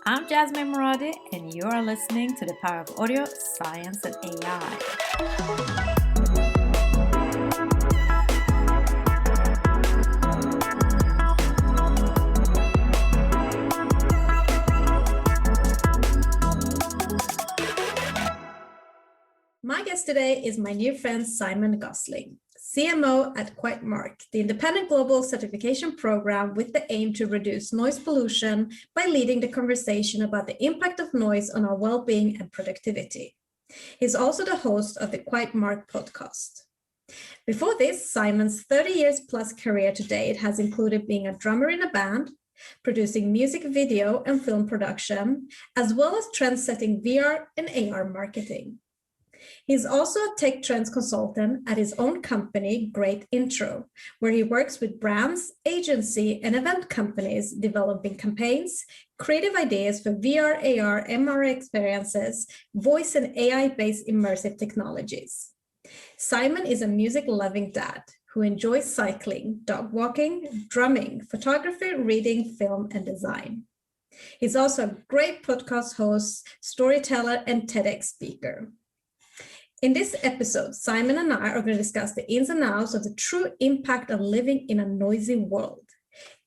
I'm Jasmine Moradi, and you are listening to the Power of Audio, Science, and AI. My guest today is my new friend Simon Gosling, CMO at Quiet, the independent global certification program with the aim to reduce noise pollution by leading the conversation about the impact of noise on our well-being and productivity. He's also the host of the Quiet podcast. Before this, Simon's 30 years plus career to date has included being a drummer in a band, producing music video and film production, as well as trend-setting VR and AR marketing. He's also a tech trends consultant at his own company, Great Intro, where he works with brands, agency, and event companies developing campaigns, creative ideas for VR, AR, MR experiences, voice and AI-based immersive technologies. Simon is a music-loving dad who enjoys cycling, dog walking, drumming, photography, reading, film, and design. He's also a great podcast host, storyteller, and TEDx speaker. In this episode, Simon and I are going to discuss the ins and outs of the true impact of living in a noisy world.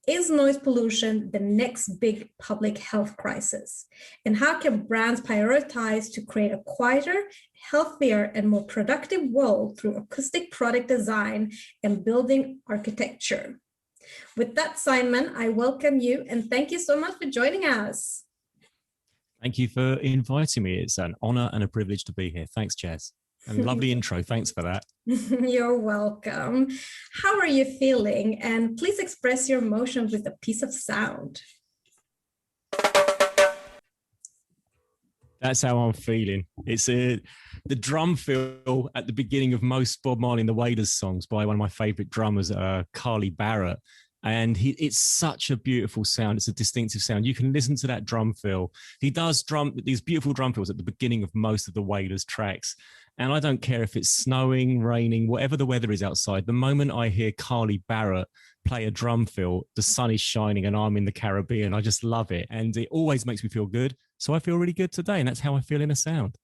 Is noise pollution the next big public health crisis? And how can brands prioritize to create a quieter, healthier, and more productive world through acoustic product design and building architecture? With that, Simon, I welcome you and thank you so much for joining us. Thank you for inviting me. It's an honor and a privilege to be here. Thanks, Jazz. And lovely intro. Thanks for that. You're welcome. How are you feeling? And please express your emotions with a piece of sound. That's how I'm feeling. It's the drum fill at the beginning of most Bob Marley and the Wailers songs by one of my favorite drummers, Carly Barrett. And it's such a beautiful sound. It's a distinctive sound. You can listen to that drum fill. He does these beautiful drum fills at the beginning of most of the Wailers tracks. And I don't care if it's snowing, raining, whatever the weather is outside. The moment I hear Carly Barrett play a drum fill, the sun is shining and I'm in the Caribbean. I just love it. And it always makes me feel good. So I feel really good today. And that's how I feel in a sound.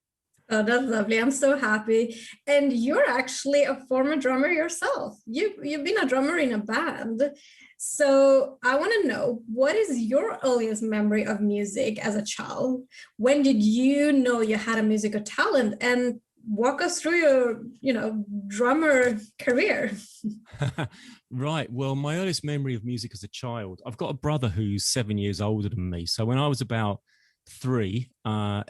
Oh, that's lovely. I'm so happy. And you're actually a former drummer yourself. You've been a drummer in a band. So I want to know, what is your earliest memory of music as a child? When did you know you had a musical talent? And walk us through your, drummer career. Right. Well, my earliest memory of music as a child, I've got a brother who's 7 years older than me. So when I was about 3,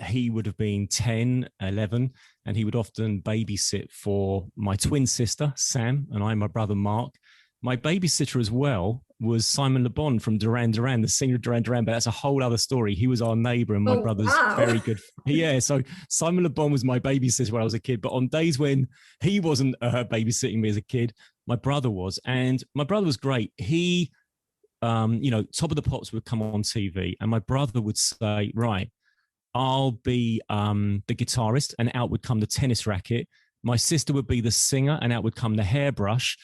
he would have been 10, 11, and he would often babysit for my twin sister, Sam, and my brother, Mark. My babysitter as well was Simon Le Bon from Duran Duran, the singer of Duran Duran, but that's a whole other story. He was our neighbor and my brother's very good. Yeah, so Simon Le Bon was my babysitter when I was a kid, but on days when he wasn't babysitting me as a kid, my brother was. And my brother was great. He, Top of the Pops would come on TV and my brother would say, right, I'll be the guitarist, and out would come the tennis racket. My sister would be the singer and out would come the hairbrush.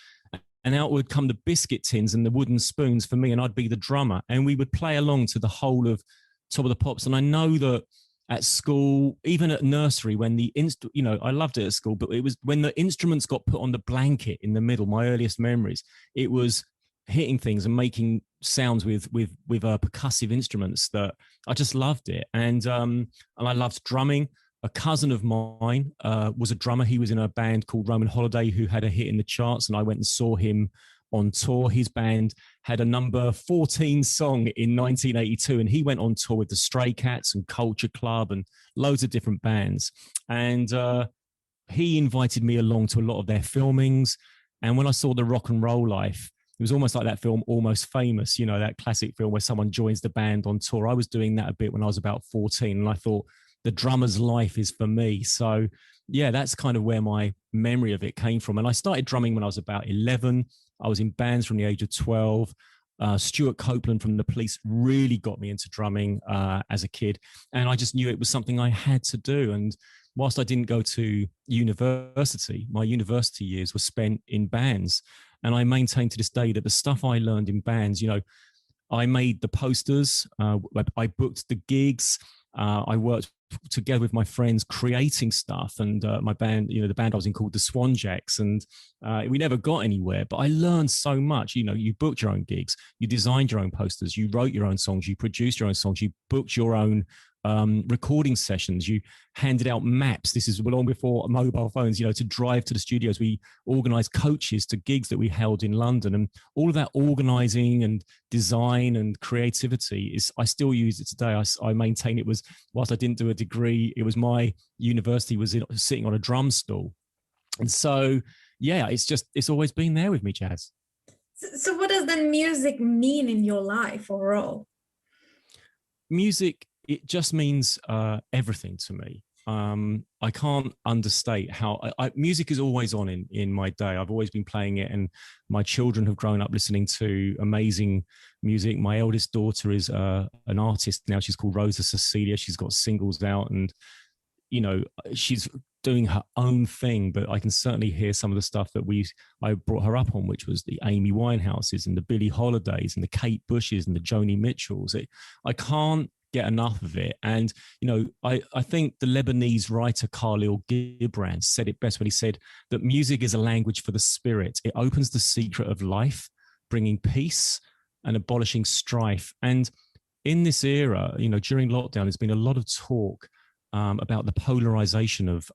And out would come the biscuit tins and the wooden spoons for me, and I'd be the drummer. And we would play along to the whole of Top of the Pops. And I know that at school, even at nursery, when I loved it at school, but it was when the instruments got put on the blanket in the middle, my earliest memories, it was hitting things and making sounds with percussive instruments that I just loved it. And I loved drumming. A cousin of mine was a drummer. He was in a band called Roman Holiday who had a hit in the charts, and I went and saw him on tour. His band had a number 14 song in 1982, and he went on tour with the Stray Cats and Culture Club and loads of different bands. And he invited me along to a lot of their filmings. And when I saw the Rock and Roll Life, it was almost like that film, Almost Famous, that classic film where someone joins the band on tour. I was doing that a bit when I was about 14, and I thought, the drummer's life is for me. So yeah, that's kind of where my memory of it came from. And I started drumming when I was about 11. I was in bands from the age of 12. Stuart Copeland from The Police really got me into drumming as a kid. And I just knew it was something I had to do. And whilst I didn't go to university, my university years were spent in bands. And I maintain to this day that the stuff I learned in bands, I made the posters. I booked the gigs. I worked together with my friends creating stuff, and my band, the band I was in called the Swan Jacks, and we never got anywhere, but I learned so much. You booked your own gigs, you designed your own posters, you wrote your own songs, you produced your own songs, you booked your own recording sessions, you handed out maps. This is long before mobile phones, to drive to the studios. We organized coaches to gigs that we held in London, and all of that organizing and design and creativity I still use it today. I maintain it was, whilst I didn't do a degree, it was my university was sitting on a drum stool. And so, yeah, it's always been there with me, Jazz. So what does then music mean in your life overall? Music, it just means everything to me. I can't understate how music is always on in my day. I've always been playing it, and my children have grown up listening to amazing music. My eldest daughter is an artist now. She's called Rosa Cecilia. She's got singles out, and she's doing her own thing, but I can certainly hear some of the stuff that I brought her up on, which was the Amy Winehouses and the Billie Holidays and the Kate Bushes and the Joni Mitchells. I can't get enough of it. And, I think the Lebanese writer Khalil Gibran said it best when he said that music is a language for the spirit. It opens the secret of life, bringing peace and abolishing strife. And in this era, during lockdown, there's been a lot of talk about the polarization of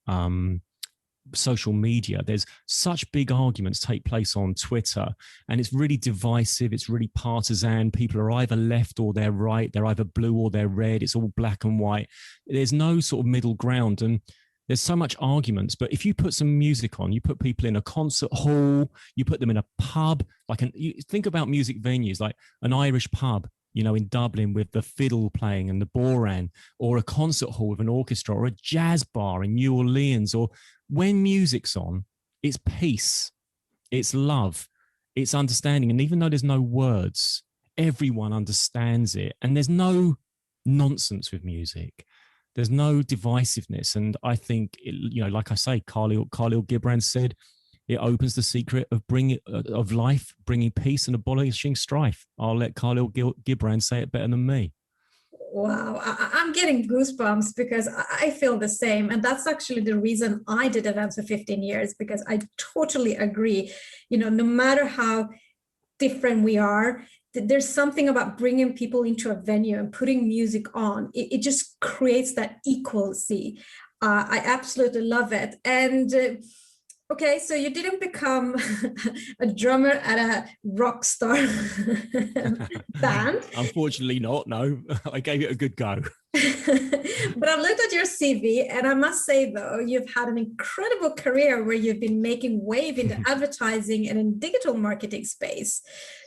social media. There's such big arguments take place on Twitter, and it's really divisive. It's really partisan. People are either left or they're right. They're either blue or they're red. It's all black and white. There's no sort of middle ground, and there's so much arguments. But if you put some music on, you put people in a concert hall, you put them in a pub, you think about music venues like an Irish pub, in Dublin with the fiddle playing and the boran, or a concert hall with an orchestra, or a jazz bar in New Orleans. Or when music's on, it's peace, it's love, it's understanding. And even though there's no words, everyone understands it. And there's no nonsense with music. There's no divisiveness. And I think, like I say, Khalil Gibran said, it opens the secret of life, bringing peace and abolishing strife. I'll let Khalil Gibran say it better than me. Wow, I'm getting goosebumps because I feel the same. And that's actually the reason I did events for 15 years, because I totally agree. No matter how different we are, there's something about bringing people into a venue and putting music on. It just creates that equality. I absolutely love it. And okay, so you didn't become a drummer at a rock star band. Unfortunately not, no. I gave it a good go. But I've looked at your CV, and I must say, though, you've had an incredible career where you've been making wave in the advertising and in digital marketing space.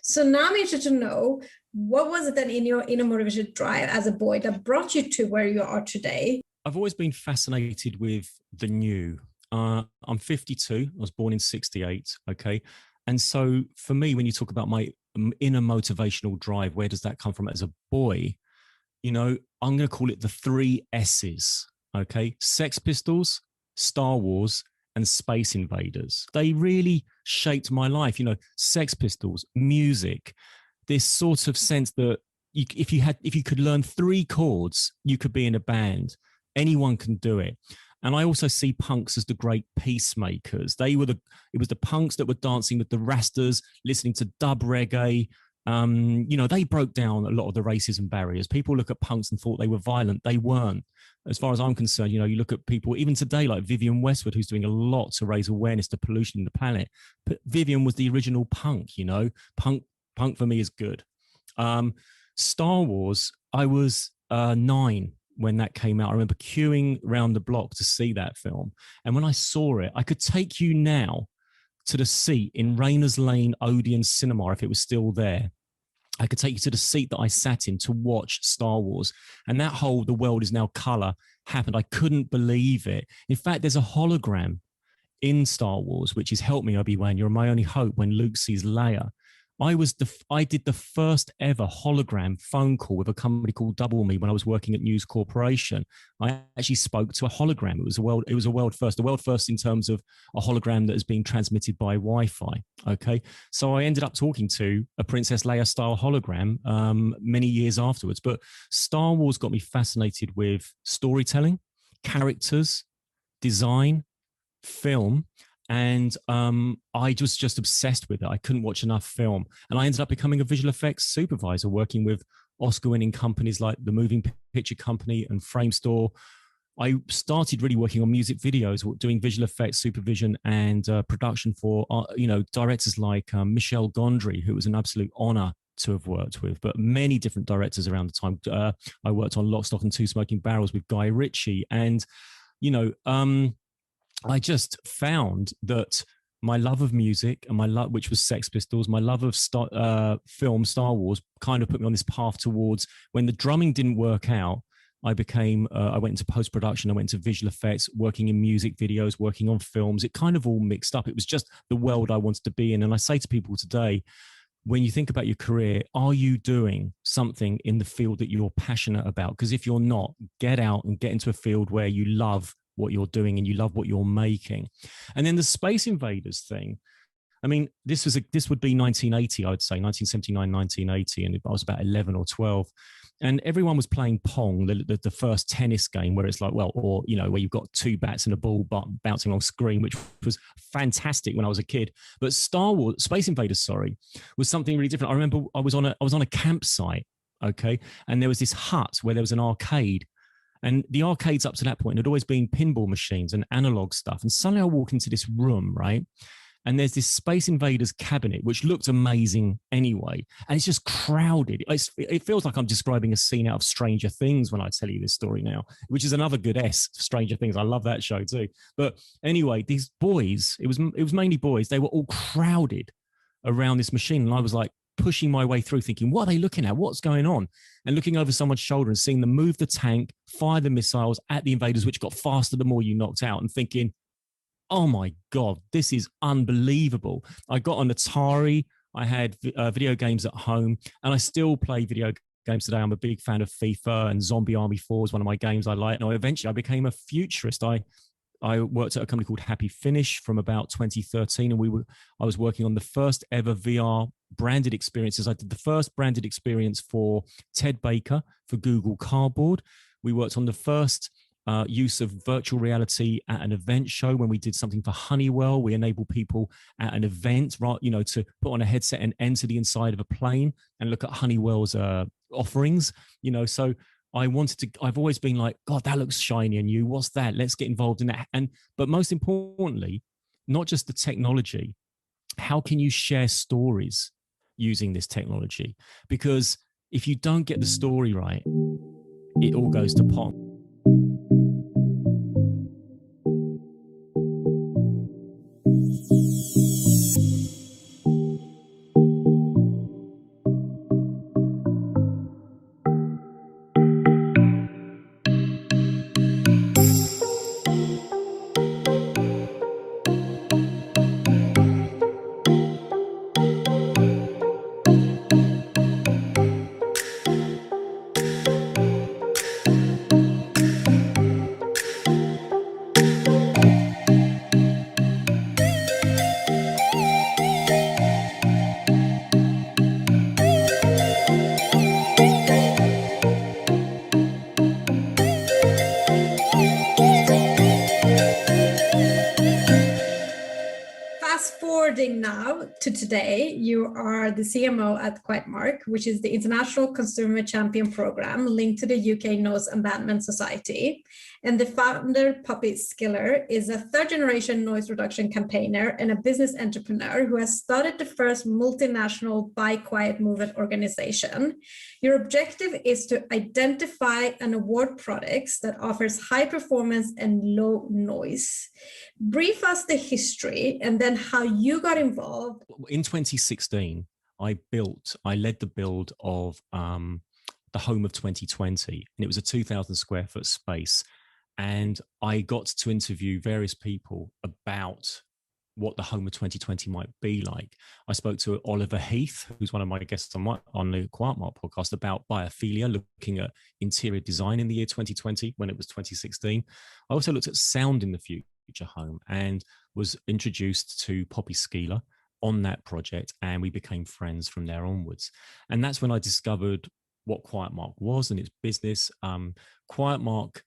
So now I'm interested to know, what was it then in your inner motivation drive as a boy that brought you to where you are today? I've always been fascinated with the new. I'm 52. I was born in 68. Okay. And so for me, when you talk about my inner motivational drive, where does that come from as a boy? I'm going to call it the 3 S's. Okay. Sex Pistols, Star Wars, and Space Invaders. They really shaped my life. Sex Pistols, music, this sort of sense that if you could learn 3 chords, you could be in a band. Anyone can do it. And I also see punks as the great peacemakers. It was the punks that were dancing with the Rastas, listening to dub reggae. They broke down a lot of the racism barriers. People look at punks and thought they were violent. They weren't. As far as I'm concerned, you look at people, even today, like Vivienne Westwood, who's doing a lot to raise awareness to pollution in the planet. But Vivienne was the original punk, Punk for me is good. Star Wars, I was 9 when that came out. I remember queuing around the block to see that film. And when I saw it, I could take you now to the seat in Rayners Lane Odeon Cinema, if it was still there. I could take you to the seat that I sat in to watch Star Wars. And that whole "the world is now color" happened. I couldn't believe it. In fact, there's a hologram in Star Wars, which is "Help me, Obi-Wan, you're my only hope," when Luke sees Leia. I did the first ever hologram phone call with a company called Double Me when I was working at News Corporation. I actually spoke to a hologram. It was a world first in terms of a hologram that is being transmitted by Wi-Fi. Okay, so I ended up talking to a Princess Leia style hologram many years afterwards. But Star Wars got me fascinated with storytelling, characters, design, film, and I was just obsessed with it. I couldn't watch enough film, and I ended up becoming a visual effects supervisor, working with Oscar-winning companies like the Moving Picture Company and Framestore. I started really working on music videos, doing visual effects supervision and production for directors like Michel Gondry, who was an absolute honor to have worked with, but many different directors around the time. I worked on Lock, Stock and Two Smoking Barrels with Guy Ritchie, and I just found that my love of music and my love, which was Sex Pistols, my love of film, Star Wars, kind of put me on this path towards, when the drumming didn't work out, I went into post-production, I went into visual effects, working in music videos, working on films. It kind of all mixed up. It was just the world I wanted to be in. And I say to people today, when you think about your career, are you doing something in the field that you're passionate about? Because if you're not, get out and get into a field where you love what you're doing and you love what you're making. And then the Space Invaders thing, I mean, this would be 1980, I would say, 1979, 1980, and I was about 11 or 12. And everyone was playing Pong, the first tennis game, where it's like, where you've got two bats and a ball bouncing on screen, which was fantastic when I was a kid. But Space Invaders, was something really different. I remember I was on a campsite, okay, and there was this hut where there was an arcade. And the arcades up to that point had always been pinball machines and analog stuff. And suddenly I walk into this room, right? And there's this Space Invaders cabinet, which looked amazing anyway. And it's just crowded. It feels like I'm describing a scene out of Stranger Things when I tell you this story now, which is another good Stranger Things. I love that show too. But anyway, these boys, it was mainly boys. They were all crowded around this machine. And I was like, pushing my way through thinking, what are they looking at? What's going on? And looking over someone's shoulder and seeing them move the tank, fire the missiles at the invaders, which got faster the more you knocked out, and thinking, oh my God, this is unbelievable. I got an Atari. I had video games at home, and I still play video games today. I'm a big fan of FIFA, and Zombie Army 4 is one of my games I like. And eventually I became a futurist. I worked at a company called Happy Finish from about 2013, and I was working on the first ever VR branded experiences. I did the first branded experience for Ted Baker for Google Cardboard. We worked on the first use of virtual reality at an event show when we did something for Honeywell. We enable people at an event, right, to put on a headset and enter the inside of a plane and look at Honeywell's offerings. So I've always been like, God, that looks shiny and new. What's that? Let's get involved in that. But most importantly, not just the technology, how can you share stories using this technology? Because if you don't get the story right, it all goes to pot. Now to today, you are the CMO at Quiet, which is the International Consumer Champion Program linked to the UK Noise Abandonment Society. And the founder, Poppy Skiller, is a third-generation noise reduction campaigner and a business entrepreneur who has started the first multinational Buy Quiet movement organization. Your objective is to identify and award products that offers high performance and low noise. Brief us the history and then how you got involved. In 2016, I led the build of the home of 2020, and it was a 2,000 square foot space. And I got to interview various people about what the home of 2020 might be like. I spoke to Oliver Heath, who's one of my guests on the Quiet Mark podcast, about biophilia, looking at interior design in the year 2020 when it was 2016. I also looked at sound in the future home and was introduced to Poppy Skeeler on that project, and we became friends from there onwards. And that's when I discovered what Quiet Mark was and its business. Quiet Mark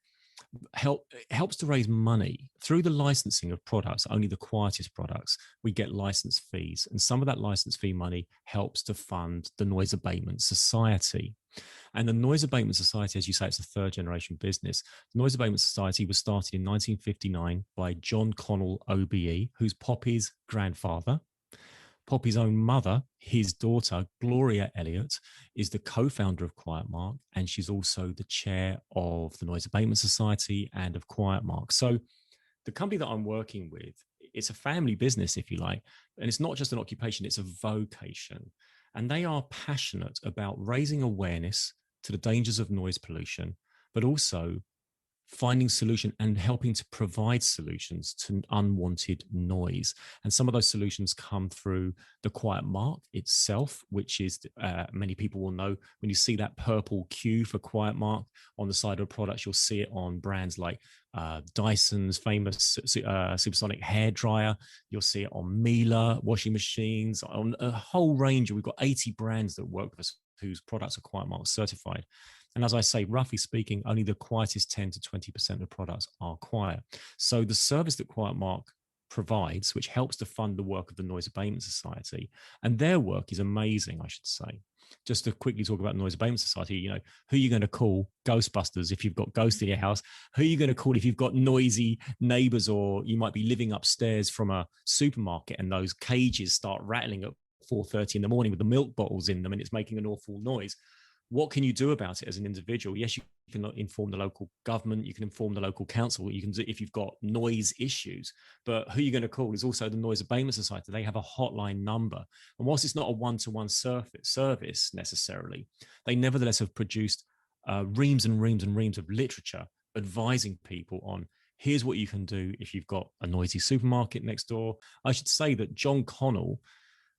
helps to raise money through the licensing of products, only the quietest products. We get license fees, and some of that license fee money helps to fund the Noise Abatement Society. And the Noise Abatement Society, as you say, it's a third generation business. The Noise Abatement Society was started in 1959 by John Connell OBE, who's Poppy's grandfather. Poppy's own mother, his daughter, Gloria Elliott, is the co-founder of Quiet Mark, and she's also the chair of the Noise Abatement Society and of Quiet Mark. So the company that I'm working with, it's a family business, if you like, and it's not just an occupation, it's a vocation. And they are passionate about raising awareness to the dangers of noise pollution, but also finding solution and helping to provide solutions to unwanted noise. And some of those solutions come through the Quiet Mark itself, which is, many people will know, when you see that purple Q for Quiet Mark on the side of products, you'll see it on brands like Dyson's famous supersonic hair dryer. You'll see it on Miele washing machines, on a whole range. We've got 80 brands that work with us whose products are Quiet Mark certified. And as I say, roughly speaking, only the quietest 10 to 20% of products are quiet. So the service that Quiet Mark provides, which helps to fund the work of the Noise Abatement Society, and their work is amazing, I should say. Just to quickly talk about Noise Abatement Society, you know, who are you going to call? Ghostbusters if you've got ghosts in your house. Who are you going to call if you've got noisy neighbors, or you might be living upstairs from a supermarket and those cages start rattling at 4:30 in the morning with the milk bottles in them and it's making an awful noise? What can you do about it as an individual? Yes, you can inform the local government, you can inform the local council, you can do if you've got noise issues, but who you're going to call is also the Noise Abatement Society. They have a hotline number. And whilst it's not a one-to-one service necessarily, they nevertheless have produced reams and reams and reams of literature advising people on here's what you can do if you've got a noisy supermarket next door. I should say that John Connell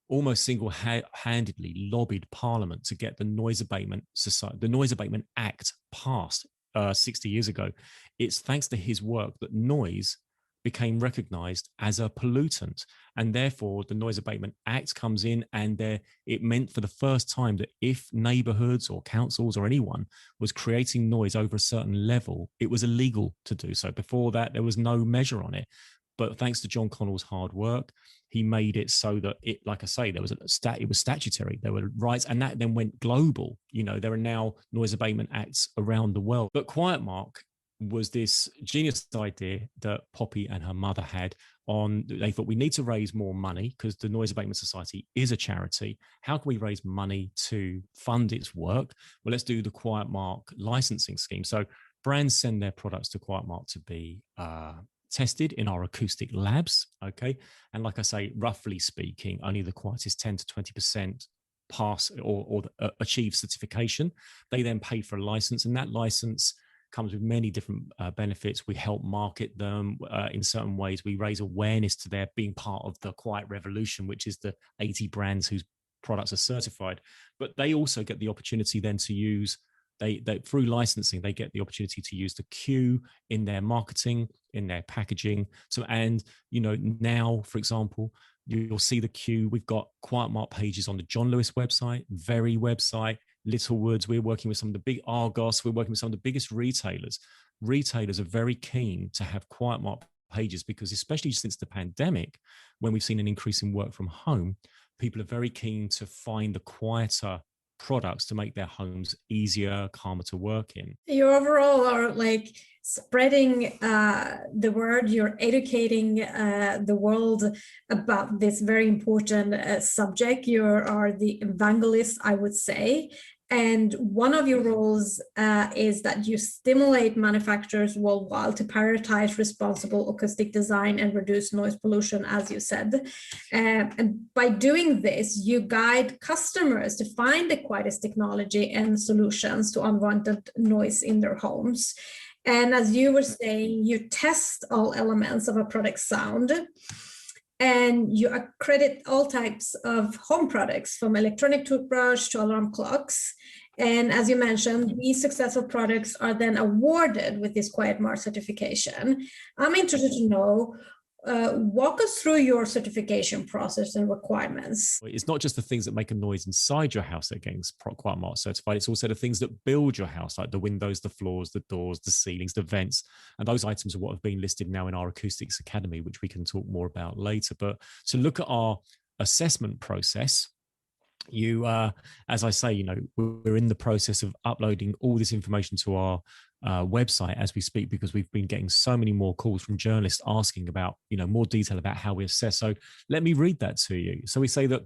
almost single-handedly lobbied Parliament to get the Noise Abatement Society, the Noise Abatement Act passed 60 years ago. It's thanks to his work that noise became recognised as a pollutant, and therefore the Noise Abatement Act comes in, and it meant for the first time that if neighbourhoods or councils or anyone was creating noise over a certain level, it was illegal to do so. Before that, there was no measure on it. But thanks to John Connell's hard work, he made it so that it, like I say, it was statutory. There were rights, and that then went global. You know, there are now noise abatement acts around the world. But Quiet Mark was this genius idea that Poppy and her mother had on. They thought, we need to raise more money because the Noise Abatement Society is a charity. How can we raise money to fund its work? Well, let's do the Quiet Mark licensing scheme. So brands send their products to Quiet Mark to be tested in our acoustic labs, okay? And like I say, roughly speaking, only the quietest 10 to 20% pass or achieve certification. They then pay for a license, and that license comes with many different benefits. We help market them in certain ways. We raise awareness to their being part of the Quiet Revolution, which is the 80 brands whose products are certified. But they also get the opportunity then to use They through licensing, they get the opportunity to use the Q in their marketing, in their packaging. So, and you know, now, for example, you'll see the Q. We've got Quiet Mark pages on the John Lewis website, Very website, Littlewoods. We're working with some of the big Argos. We're working with some of the biggest retailers. Retailers are very keen to have Quiet Mark pages because, especially since the pandemic, when we've seen an increase in work from home, people are very keen to find the quieter products to make their homes easier, calmer to work in. You overall are like spreading the word, you're educating the world about this very important subject. You are the evangelist, I would say. And one of your roles is that you stimulate manufacturers worldwide to prioritize responsible acoustic design and reduce noise pollution, as you said. And by doing this, you guide customers to find the quietest technology and solutions to unwanted noise in their homes. And as you were saying, you test all elements of a product's sound. and you accredit all types of home products, from electronic toothbrush to alarm clocks. And as you mentioned, these successful products are then awarded with this Quiet Mark certification. I'm interested to know, walk us through your certification process and requirements. It's not just the things that make a noise inside your house that are getting Quiet Mark certified. It's also the things that build your house, like the windows, the floors, the doors, the ceilings, the vents. And those items are what have been listed now in our Acoustics Academy, which we can talk more about later. But to look at our assessment process, as I say, we're in the process of uploading all this information to our website as we speak, because we've been getting so many more calls from journalists asking about, more detail about how we assess. So let me read that to you. So we say that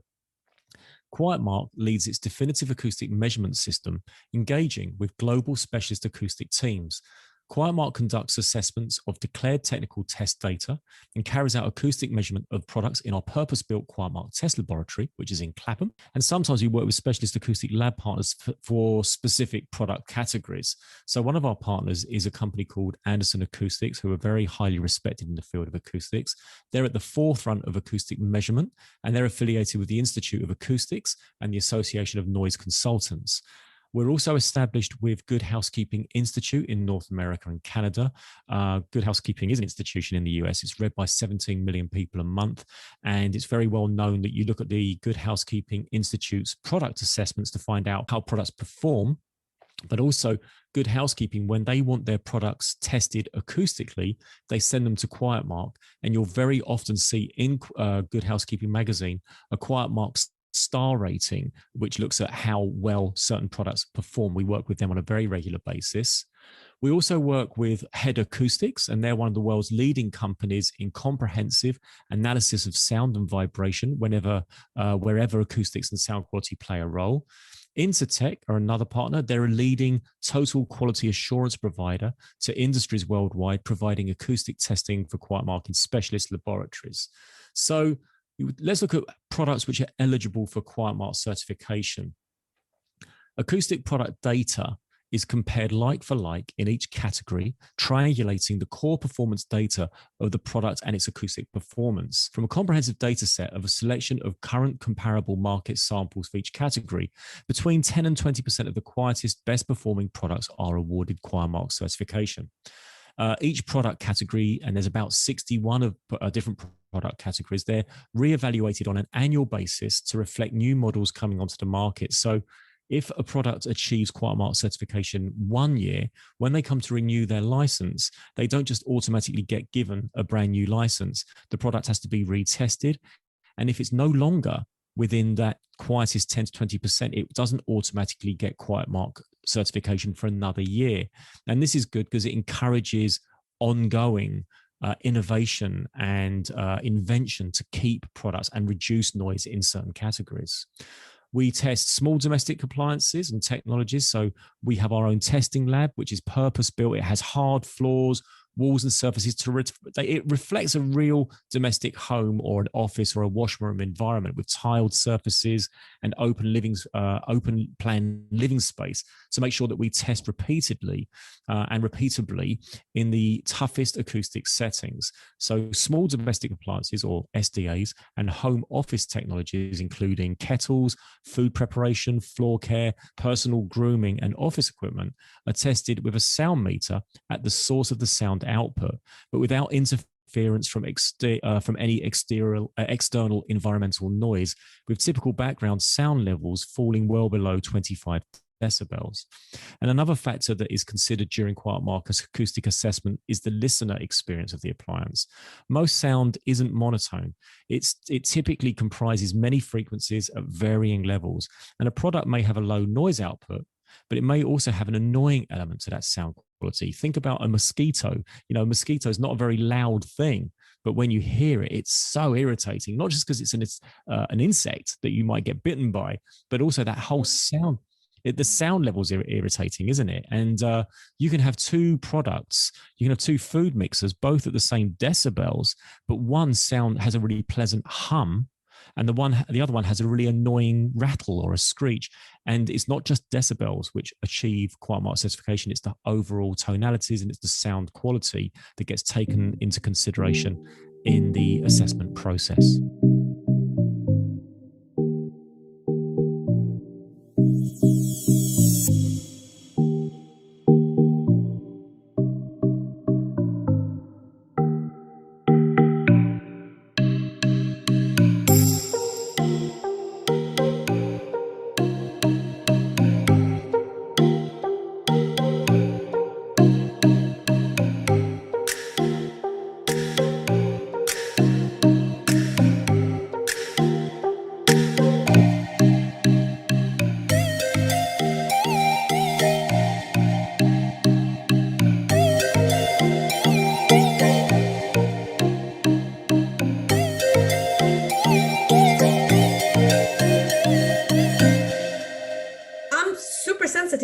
Quiet Mark leads its definitive acoustic measurement system, engaging with global specialist acoustic teams. Quiet Mark conducts assessments of declared technical test data and carries out acoustic measurement of products in our purpose-built Quiet Mark test laboratory, which is in Clapham. And sometimes we work with specialist acoustic lab partners for specific product categories. So one of our partners is a company called Anderson Acoustics, who are very highly respected in the field of acoustics. They're at the forefront of acoustic measurement, and they're affiliated with the Institute of Acoustics and the Association of Noise Consultants. We're also established with Good Housekeeping Institute in North America and Canada. Good Housekeeping is an institution in the US. It's read by 17 million people a month. And it's very well known that you look at the Good Housekeeping Institute's product assessments to find out how products perform. But also Good Housekeeping, when they want their products tested acoustically, they send them to Quiet Mark. And you'll very often see in Good Housekeeping magazine a Quiet Mark star rating, which looks at how well certain products perform. We work with them on a very regular basis. We also work with Head Acoustics, and they're one of the world's leading companies in comprehensive analysis of sound and vibration wherever acoustics and sound quality play a role. Intertech are another partner. They're a leading total quality assurance provider to industries worldwide, providing acoustic testing for Quiet Mark in specialist laboratories. So let's look at products which are eligible for Quiet Mark certification. Acoustic product data is compared like for like in each category, triangulating the core performance data of the product and its acoustic performance from a comprehensive data set of a selection of current comparable market samples for each category. Between 10 and 20% of the quietest, best performing products are awarded Quiet Mark certification. Each product category, and there's about 61 of different product categories, they're reevaluated on an annual basis to reflect new models coming onto the market. So if a product achieves Quiet Mark certification 1 year, when they come to renew their license, they don't just automatically get given a brand new license. The product has to be retested. And if it's no longer within that quietest 10 to 20%, it doesn't automatically get Quiet Mark certification for another year. And this is good because it encourages ongoing innovation and invention to keep products and reduce noise in certain categories. We test small domestic appliances and technologies. So we have our own testing lab, which is purpose-built. It has hard floors, walls and surfaces it reflects a real domestic home or an office or a washroom environment with tiled surfaces and open plan living space to make sure that we test repeatedly and repeatably in the toughest acoustic settings. So small domestic appliances, or SDAs, and home office technologies, including kettles, food preparation, floor care, personal grooming, and office equipment, are tested with a sound meter at the source of the sound output, but without interference from any external environmental noise, with typical background sound levels falling well below 25 decibels. And another factor that is considered during Quiet Mark's acoustic assessment is the listener experience of the appliance. Most sound isn't monotone. It typically comprises many frequencies at varying levels, and a product may have a low noise output, but it may also have an annoying element to that sound quality. Think about a mosquito. A mosquito is not a very loud thing, but when you hear it, it's so irritating, not just because it's an insect that you might get bitten by, but also that whole sound. The sound levels are irritating, isn't it? And you can have two products, you can have two food mixers, both at the same decibels, but one sound has a really pleasant hum, and the other one has a really annoying rattle or a screech. And it's not just decibels which achieve Quiet Mark certification, it's the overall tonalities and it's the sound quality that gets taken into consideration in the assessment process.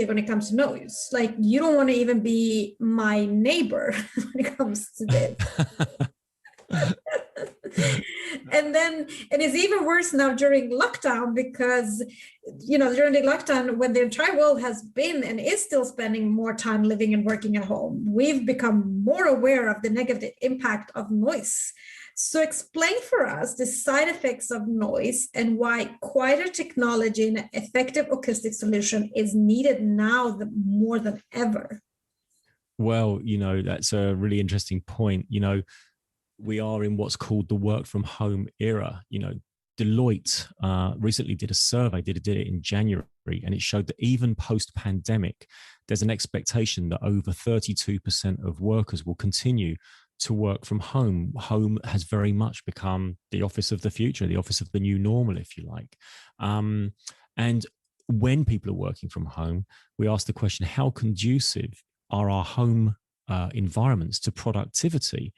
When it comes to noise, like you don't want to even be my neighbor when it comes to this. And it's even worse now during lockdown, because during the lockdown, when the entire world has been and is still spending more time living and working at home, we've become more aware of the negative impact of noise. So explain for us the side effects of noise and why quieter technology and effective acoustic solution is needed now more than ever. Well, that's a really interesting point. We are in what's called the work from home era. Deloitte recently did a survey, did it in January, and it showed that even post-pandemic, there's an expectation that over 32% of workers will continue to work from home. Home has very much become the office of the future, the office of the new normal, if you like. And when people are working from home, we ask the question, how conducive are our home environments to productivity?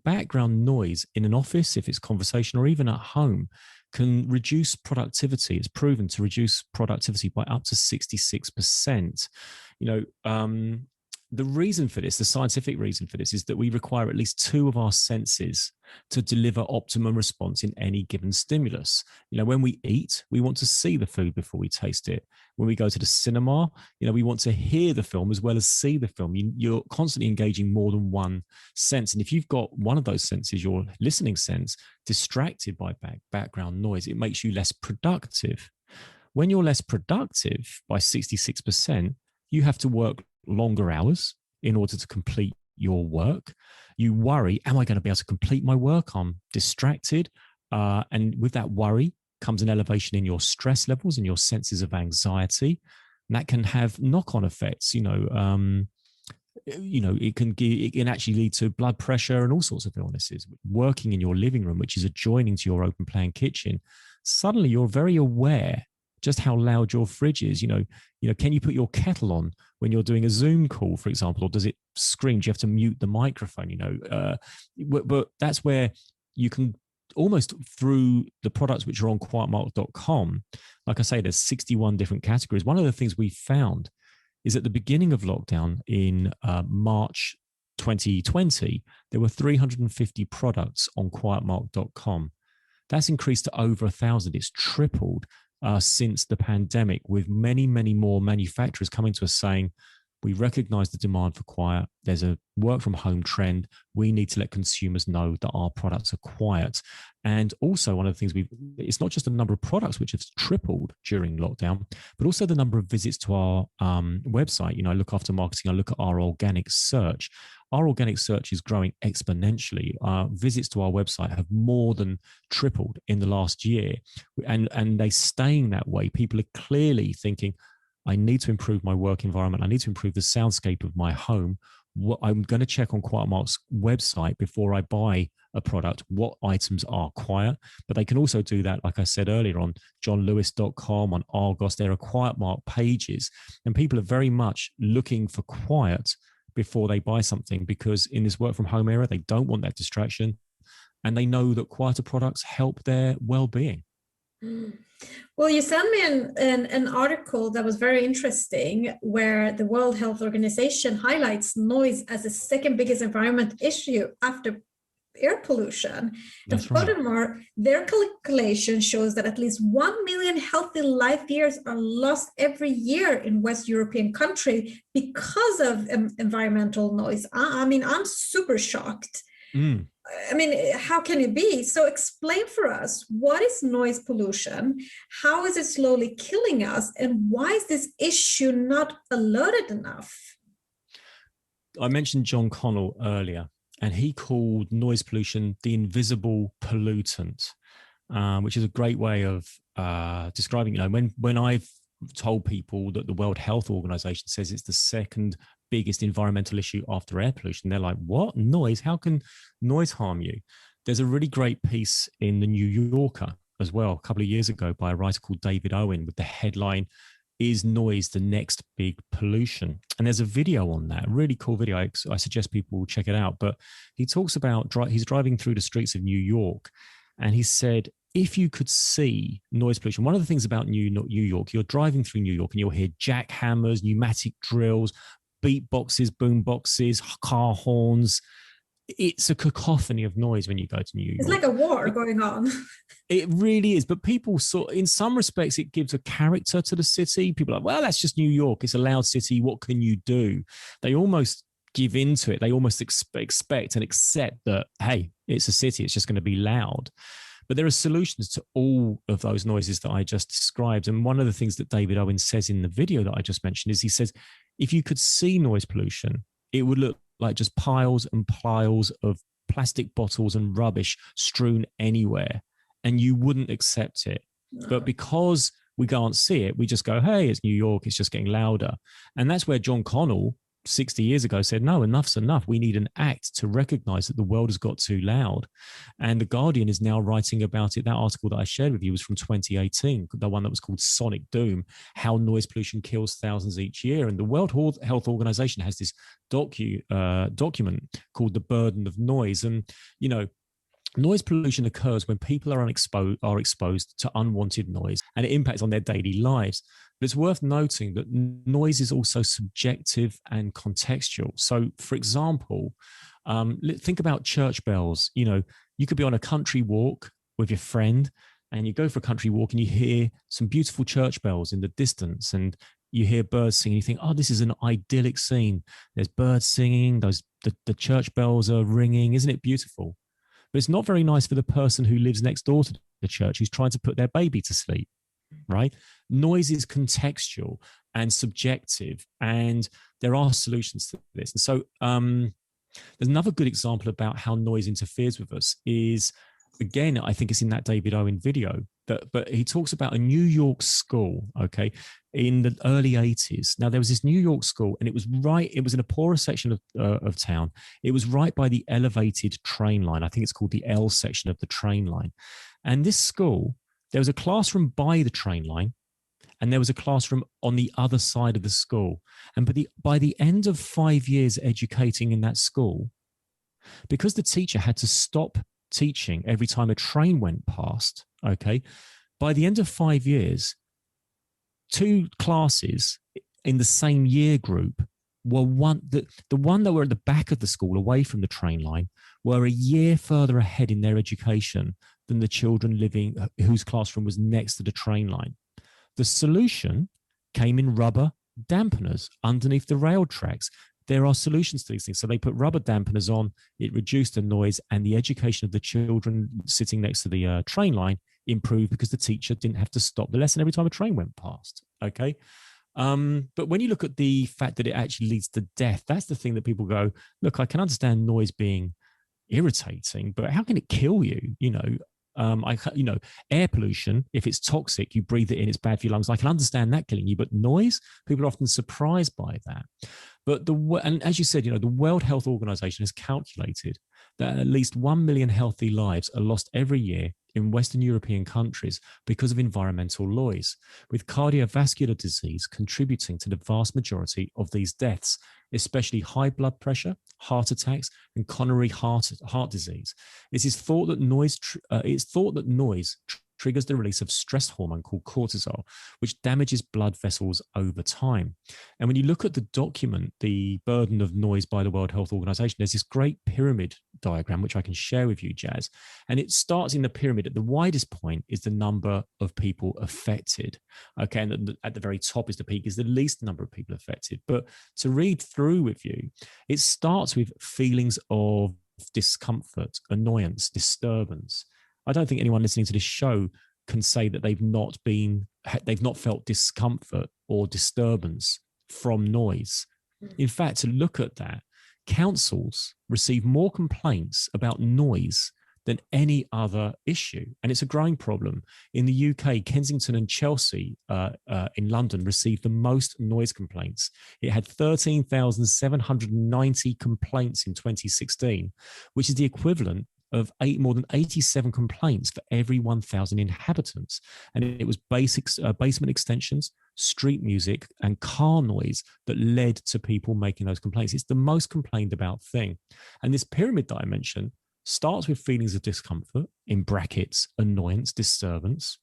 Background noise in an office, if it's conversational, or even at home, can reduce productivity. It's proven to reduce productivity by up to 66%. The reason for this, the scientific reason for this, is that we require at least two of our senses to deliver optimum response in any given stimulus. When we eat, we want to see the food before we taste it. When we go to the cinema, we want to hear the film as well as see the film. You're constantly engaging more than one sense. And if you've got one of those senses, your listening sense, distracted by background noise, it makes you less productive. When you're less productive by 66%, you have to work longer hours in order to complete your work. You worry, am I going to be able to complete my work? I'm distracted. And with that worry comes an elevation in your stress levels and your senses of anxiety. And that can have knock-on effects. It can actually lead to blood pressure and all sorts of illnesses. Working in your living room, which is adjoining to your open plan kitchen, suddenly you're very aware just how loud your fridge is. Can you put your kettle on when you're doing a Zoom call, for example, or does it scream? Do you have to mute the microphone? But that's where you can almost, through the products which are on quietmark.com, like I say, there's 61 different categories. One of the things we found is at the beginning of lockdown in March 2020, there were 350 products on quietmark.com. That's increased to over 1,000. It's tripled since the pandemic, with many, many more manufacturers coming to us saying, we recognize the demand for quiet. There's a work from home trend. We need to let consumers know that our products are quiet. And also one of the things it's not just the number of products which have tripled during lockdown, but also the number of visits to our website. I look after marketing. I look at our organic search. Our organic search is growing exponentially. Visits to our website have more than tripled in the last year. And they're staying that way. People are clearly thinking, I need to improve my work environment. I need to improve the soundscape of my home. I'm going to check on QuietMark's website before I buy a product, what items are quiet. But they can also do that, like I said earlier, on johnlewis.com, on Argos. There are QuietMark pages. And people are very much looking for quiet before they buy something, because in this work from home era, they don't want that distraction. And they know that quieter products help their well-being. Well, you sent me an article that was very interesting, where the World Health Organization highlights noise as the second biggest environment issue after air pollution. That's and furthermore, their calculation shows that at least 1 million healthy life years are lost every year in West European country because of environmental noise. I mean, I'm super shocked. I mean, how can it be? So explain for us, what is noise pollution? How is it slowly killing us? And why is this issue not alerted enough? I mentioned John Connell earlier, and he called noise pollution the invisible pollutant, which is a great way of describing. When I've told people that the World Health Organization says it's the second biggest environmental issue after air pollution, they're like, "What? Noise? How can noise harm you?" There's a really great piece in the New Yorker as well, a couple of years ago, by a writer called David Owen, with the headline, "Is noise the next big pollution?" And there's a video on that, a really cool video. I suggest people check it out. But he talks about he's driving through the streets of New York, and he said, if you could see noise pollution, one of the things about New York, you're driving through New York and you'll hear jackhammers, pneumatic drills, beatboxes, boom boxes, car horns. It's a cacophony of noise when you go to New York. It's like a war going on. It really is. But people in some respects, it gives a character to the city. People are like, well, that's just New York. It's a loud city. What can you do? They almost give into it. They almost expect and accept that, hey, it's a city. It's just going to be loud. But there are solutions to all of those noises that I just described. And one of the things that David Owen says in the video that I just mentioned is, he says, if you could see noise pollution, it would look like just piles and piles of plastic bottles and rubbish strewn anywhere, and you wouldn't accept it. No. But because we can't see it, we just go, hey, it's New York, it's just getting louder. And that's where John Connell 60 years ago said, no, enough's enough. We need an act to recognize that the world has got too loud. And The Guardian is now writing about it. That article that I shared with you was from 2018, the one that was called Sonic Doom, how noise pollution kills thousands each year. And the World Health Organization has this document called The Burden of Noise. And, noise pollution occurs when people are exposed to unwanted noise, and it impacts on their daily lives. But it's worth noting that noise is also subjective and contextual. So, for example, think about church bells. You could be on a country walk with your friend, and you go for a country walk and you hear some beautiful church bells in the distance, and you hear birds singing. You think, oh, this is an idyllic scene. There's birds singing, the church bells are ringing. Isn't it beautiful? But it's not very nice for the person who lives next door to the church, who's trying to put their baby to sleep, right? Noise is contextual and subjective, and there are solutions to this. And so there's another good example about how noise interferes with us is, again, I think it's in that David Owen video, but he talks about a New York school, okay, in the early 80s. Now, there was this New York school, and it was in a poorer section of town. It was right by the elevated train line. I think it's called the L section of the train line. And this school, there was a classroom by the train line, and there was a classroom on the other side of the school. And by the end of 5 years educating in that school, because the teacher had to stop teaching every time a train went past, okay, by the end of 5 years, 2 classes in the same year group were the one that were at the back of the school away from the train line were a year further ahead in their education than the children living whose classroom was next to the train line. The solution came in rubber dampeners underneath the rail tracks. There are solutions to these things. So they put rubber dampeners on, it reduced the noise, and the education of the children sitting next to the train line improved because the teacher didn't have to stop the lesson every time a train went past, okay? But when you look at the fact that it actually leads to death, that's the thing that people go, look, I can understand noise being irritating, but how can it kill you? Air pollution, if it's toxic, you breathe it in, it's bad for your lungs. I can understand that killing you, but noise, people are often surprised by that. But and as you said, the World Health Organization has calculated that at least 1 million healthy lives are lost every year in Western European countries because of environmental noise, with cardiovascular disease contributing to the vast majority of these deaths, especially high blood pressure, heart attacks, and coronary heart disease. It is thought that noise triggers the release of stress hormone called cortisol, which damages blood vessels over time. And when you look at the document, The Burden of Noise by the World Health Organization, there's this great pyramid diagram, which I can share with you, Jazz. And it starts in the pyramid. At the widest point is the number of people affected. Okay, and at the very top is the peak, is the least number of people affected. But to read through with you, it starts with feelings of discomfort, annoyance, disturbance. I don't think anyone listening to this show can say that they've not felt discomfort or disturbance from noise. In fact, to look at that, councils receive more complaints about noise than any other issue. And it's a growing problem. In the UK, Kensington and Chelsea in London received the most noise complaints. It had 13,790 complaints in 2016, which is the equivalent of more than 87 complaints for every 1,000 inhabitants. And it was basement extensions, street music, and car noise that led to people making those complaints. It's the most complained about thing. And this pyramid that I mentioned starts with feelings of discomfort, in brackets, annoyance, disturbance.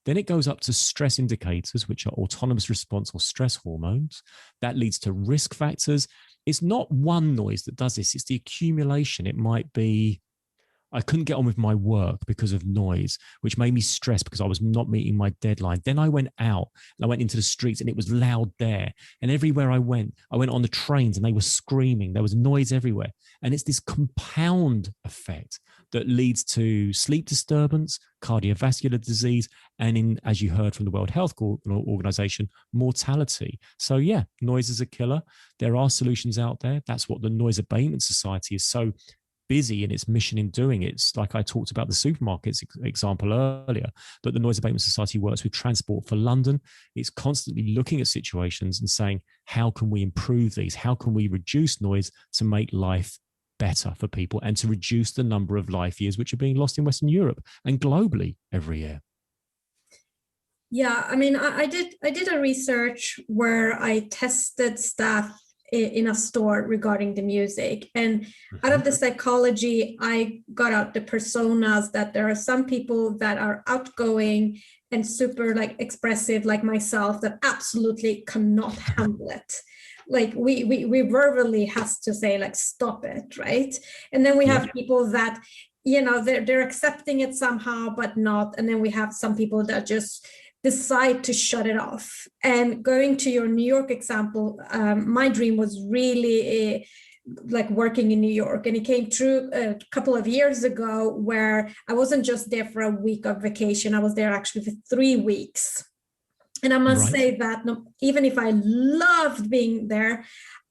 Then it goes up to stress indicators, which are autonomous response or stress hormones. That leads to risk factors. It's not one noise that does this. It's the accumulation. It might be, I couldn't get on with my work because of noise, which made me stressed because I was not meeting my deadline. Then I went out and I went into the streets and it was loud there. And everywhere I went on the trains and they were screaming. There was noise everywhere. And it's this compound effect that leads to sleep disturbance, cardiovascular disease, and as you heard from the World Health Organization, mortality. So yeah, noise is a killer. There are solutions out there. That's what the Noise Abatement Society is so busy in its mission in doing. It's like I talked about the supermarkets example earlier, but the Noise Abatement Society works with Transport for London. It's constantly looking at situations and saying, how can we improve these? How can we reduce noise to make life better for people and to reduce the number of life years which are being lost in Western Europe and globally every year? Yeah, I mean, I did a research where I tested staff in a store regarding the music, and out of the psychology, I got out the personas that there are some people that are outgoing and super like expressive, like myself, that absolutely cannot handle it. Like we verbally has to say like stop it, right? And then we have people that, you know, they're accepting it somehow but not, and then we have some people that just decide to shut it off. And going to your New York example, my dream was really like working in New York, and it came true a couple of years ago where I wasn't just there for a week of vacation, I was there actually for 3 weeks. And I must say that even if I loved being there,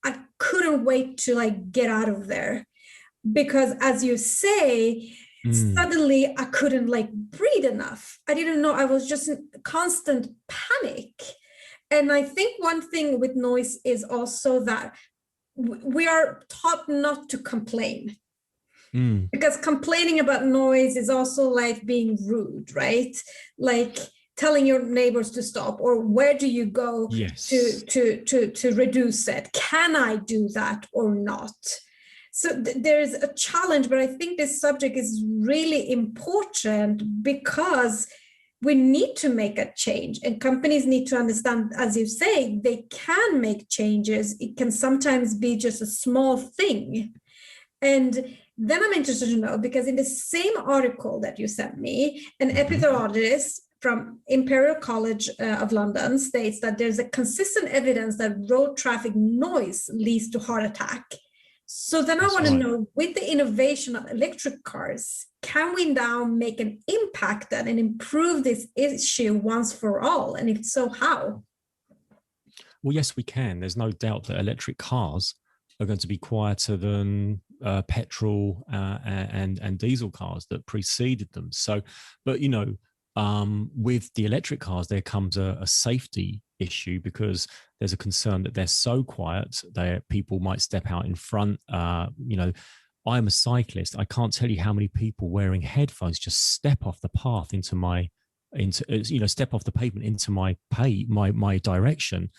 I couldn't wait to like get out of there, because as you say, suddenly I couldn't like breathe enough. I didn't know, I was just in constant panic. And I think one thing with noise is also that we are taught not to complain. Because complaining about noise is also like being rude, right? Like telling your neighbors to stop, or where do you go to reduce it? Can I do that or not? So there's a challenge, but I think this subject is really important because we need to make a change, and companies need to understand, as you say, they can make changes. It can sometimes be just a small thing. And then I'm interested to know, because in the same article that you sent me, an epidemiologist from Imperial College of London states that there's a consistent evidence that road traffic noise leads to heart attack. So then I want to know, with the innovation of electric cars, can we now make an impact and improve this issue once for all? And if so, how? Well, yes, we can. There's no doubt that electric cars are going to be quieter than petrol and diesel cars that preceded them. So, but, you know, with the electric cars, there comes a safety issue, because there's a concern that they're so quiet that people might step out in front. You know, I'm a cyclist. I can't tell you how many people wearing headphones just step off the path step off the pavement into my direction,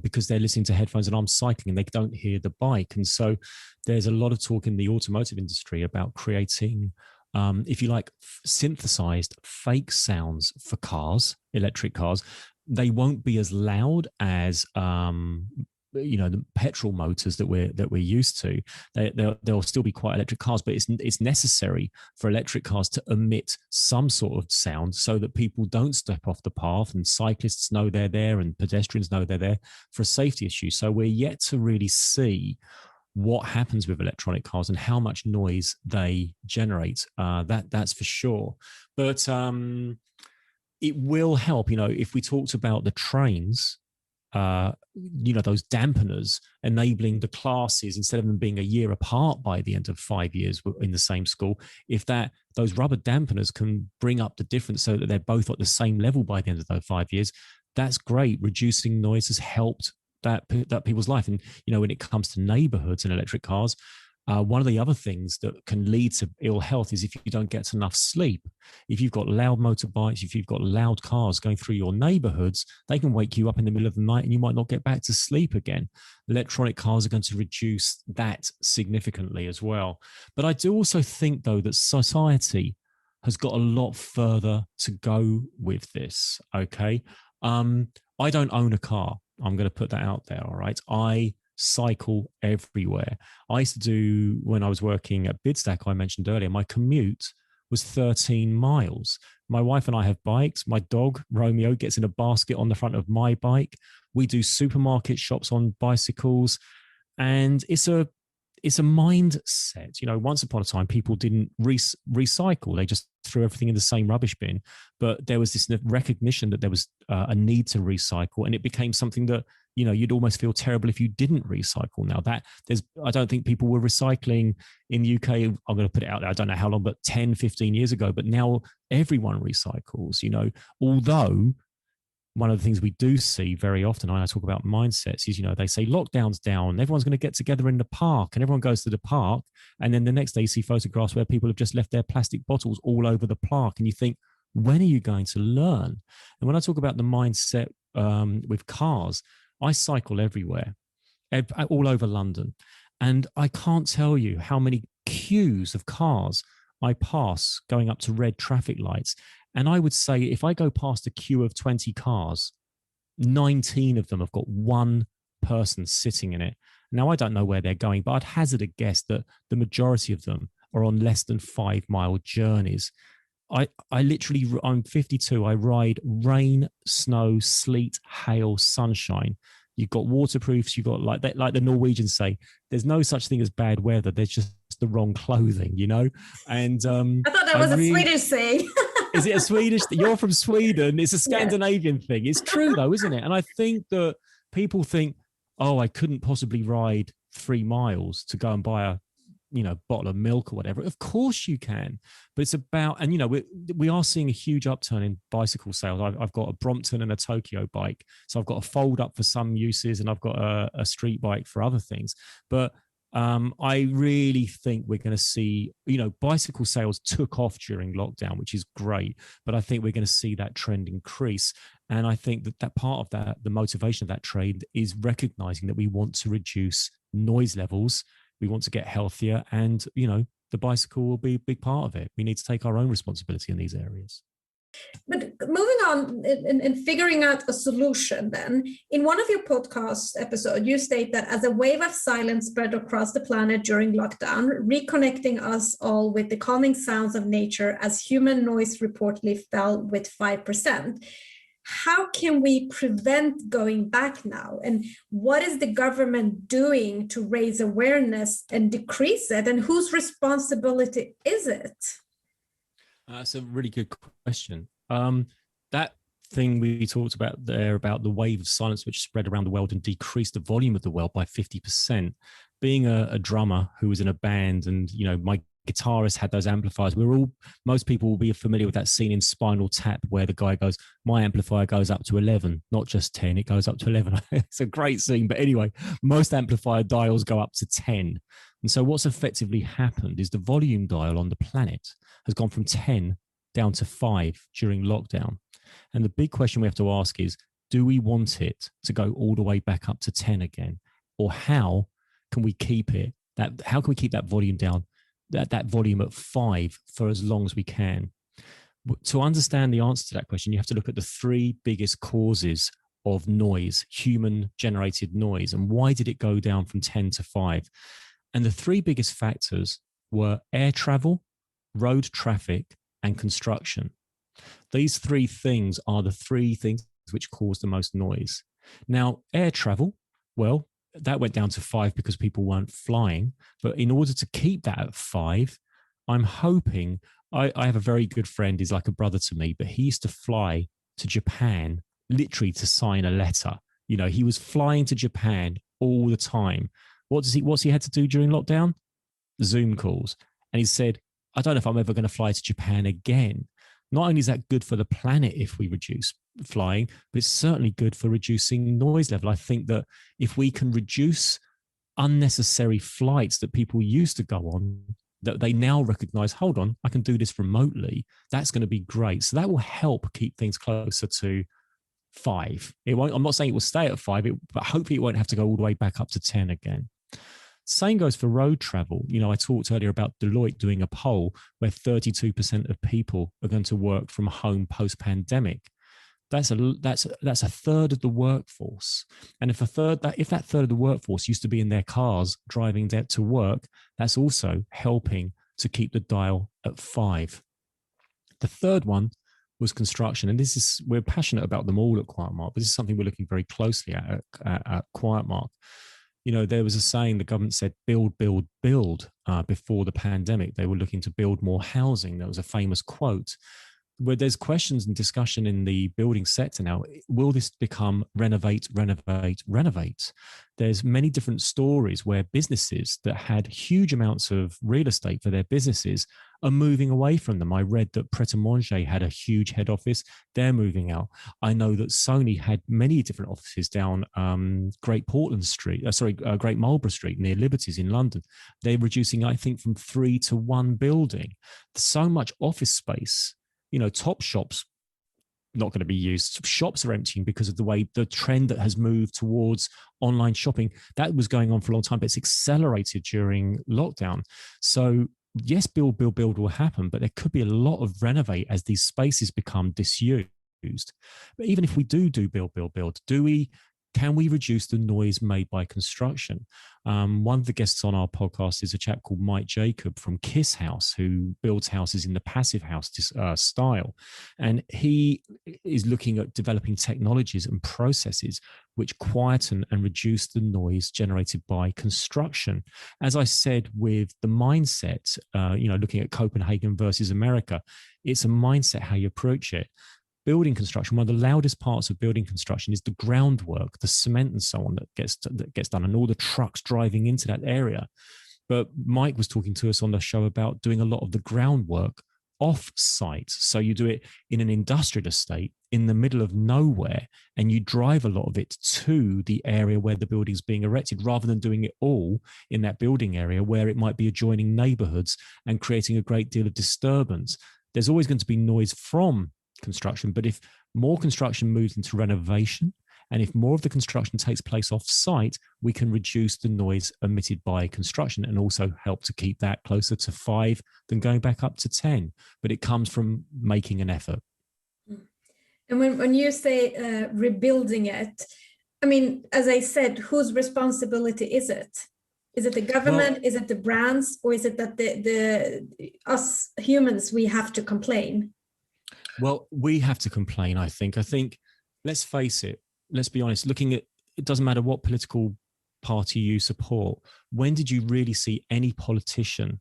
because they're listening to headphones and I'm cycling and they don't hear the bike. And so there's a lot of talk in the automotive industry about creating, if you like, synthesized fake sounds for cars, electric cars. They won't be as loud as the petrol motors that we're used to. They'll still be quite electric cars, but it's necessary for electric cars to emit some sort of sound so that people don't step off the path, and cyclists know they're there and pedestrians know they're there, for a safety issue. So we're yet to really see what happens with electronic cars and how much noise they generate. That's for sure. But it will help, if we talked about the trains, those dampeners enabling the classes, instead of them being a year apart by the end of 5 years in the same school, if those rubber dampeners can bring up the difference so that they're both at the same level by the end of those 5 years, that's great. Reducing noise has helped that people's life. And when it comes to neighborhoods and electric cars, one of the other things that can lead to ill health is if you don't get enough sleep. If you've got loud motorbikes, if you've got loud cars going through your neighborhoods, they can wake you up in the middle of the night and you might not get back to sleep again. Electronic cars are going to reduce that significantly as well. But I do also think, though, that society has got a lot further to go with this, okay? I don't own a car. I'm going to put that out there, all right? I cycle everywhere. I used to do, when I was working at Bidstack, I mentioned earlier, my commute was 13 miles. My wife and I have bikes. My dog, Romeo, gets in a basket on the front of my bike. We do supermarket shops on bicycles. And it's a mindset. Once upon a time, people didn't recycle. They just threw everything in the same rubbish bin. But there was this recognition that there was a need to recycle. And it became something that, you'd almost feel terrible if you didn't recycle. Now I don't think people were recycling in the UK. I'm going to put it out there. I don't know how long, but 10, 15 years ago. But now everyone recycles, although one of the things we do see very often, I talk about mindsets, is, they say lockdown's down, everyone's going to get together in the park, and everyone goes to the park. And then the next day you see photographs where people have just left their plastic bottles all over the park. And you think, when are you going to learn? And when I talk about the mindset with cars, I cycle everywhere, all over London. And I can't tell you how many queues of cars I pass going up to red traffic lights. And I would say if I go past a queue of 20 cars, 19 of them have got one person sitting in it. Now, I don't know where they're going, but I'd hazard a guess that the majority of them are on less than 5-mile journeys. I'm 52. I ride rain, snow, sleet, hail, sunshine. You've got waterproofs. You've got like the Norwegians say, there's no such thing as bad weather. There's just the wrong clothing, And I thought that was a Swedish saying. Is it a Swedish? You're from Sweden. It's a Scandinavian thing. It's true though, isn't it? And I think that people think, oh, I couldn't possibly ride 3 miles to go and buy a bottle of milk or whatever. Of course you can, but it's about, and we are seeing a huge upturn in bicycle sales. I've got a Brompton and a Tokyo bike, so I've got a fold up for some uses, and I've got a street bike for other things. But I really think we're going to see, bicycle sales took off during lockdown, which is great, but I think we're going to see that trend increase. And I think that part of that, the motivation of that trend, is recognizing that we want to reduce noise levels. We want to get healthier, and, the bicycle will be a big part of it. We need to take our own responsibility in these areas. But moving on and figuring out a solution then, in one of your podcast episodes, you state that as a wave of silence spread across the planet during lockdown, reconnecting us all with the calming sounds of nature as human noise reportedly fell with 5%. How can we prevent going back now? And what is the government doing to raise awareness and decrease it? And whose responsibility is it? That's a really good question. That thing we talked about there about the wave of silence which spread around the world and decreased the volume of the world by 50%. Being a drummer who was in a band, and my guitarist had those amplifiers. Most people will be familiar with that scene in Spinal Tap where the guy goes, my amplifier goes up to 11, not just 10, it goes up to 11. It's a great scene. But anyway, most amplifier dials go up to 10. And so what's effectively happened is the volume dial on the planet has gone from 10 down to 5 during lockdown. And the big question we have to ask is, do we want it to go all the way back up to 10 again? Or how can we keep that volume down, that volume at 5 for as long as we can? To understand the answer to that question, you have to look at the 3 biggest causes of noise, human generated noise, and why did it go down from 10 to 5? And the 3 biggest factors were air travel, road traffic, and construction. These 3 things are the 3 things which cause the most noise. Now, air travel, well, that went down to 5 because people weren't flying. But in order to keep that at 5, I'm hoping, I have a very good friend, he's like a brother to me, but he used to fly to Japan literally to sign a letter. You know, he was flying to Japan all the time. What's he had to do during lockdown? Zoom calls. And he said, I don't know if I'm ever going to fly to Japan again. Not only is that good for the planet if we reduce flying, but it's certainly good for reducing noise level. I think that if we can reduce unnecessary flights that people used to go on, that they now recognize, hold on, I can do this remotely, that's going to be great. So that will help keep things closer to 5. It won't, I'm not saying it will stay at 5, but hopefully it won't have to go all the way back up to 10 again. Same goes for road travel. You know, I talked earlier about Deloitte doing a poll where 32% of people are going to work from home post-pandemic. That's a third of the workforce. And if that third of the workforce used to be in their cars driving to work, that's also helping to keep the dial at 5. The third one was construction. And we're passionate about them all at Quiet Mark, but this is something we're looking very closely at Quiet Mark. You know, there was a saying, the government said, build, build, build, before the pandemic. They were looking to build more housing. There was a famous quote where there's questions and discussion in the building sector now. Will this become renovate, renovate, renovate? There's many different stories where businesses that had huge amounts of real estate for their businesses are moving away from them. I read that Pret a Manger had a huge head office. They're moving out. I know that Sony had many different offices down Great Marlborough Street near Liberties in London. They're reducing, I think, from 3 to 1 building. So much office space. You know, top shops not going to be used. Shops are emptying because of the trend that has moved towards online shopping. That was going on for a long time, but it's accelerated during lockdown. So yes, build will happen, but there could be a lot of renovate as these spaces become disused. But even if we do build, can we reduce the noise made by construction? One of the guests on our podcast is a chap called Mike Jacob from Kiss House, who builds houses in the passive house style. And he is looking at developing technologies and processes which quieten and reduce the noise generated by construction. As I said, with the mindset, looking at Copenhagen versus America, it's a mindset how you approach it. Building construction, one of the loudest parts of building construction is the groundwork, the cement and so on that gets done, and all the trucks driving into that area. But Mike was talking to us on the show about doing a lot of the groundwork off-site. So you do it in an industrial estate in the middle of nowhere, and you drive a lot of it to the area where the building is being erected, rather than doing it all in that building area where it might be adjoining neighborhoods and creating a great deal of disturbance. There's always going to be noise from construction, but if more construction moves into renovation, and if more of the construction takes place off site, we can reduce the noise emitted by construction and also help to keep that closer to 5 than going back up to 10. But it comes from making an effort. And when you say rebuilding it, I mean, as I said, whose responsibility is it? Is it the government? Is it the brands? Or is it that the us humans, we have to complain? Well, we have to complain, I think. Let's face it, let's be honest, it doesn't matter what political party you support. When did you really see any politician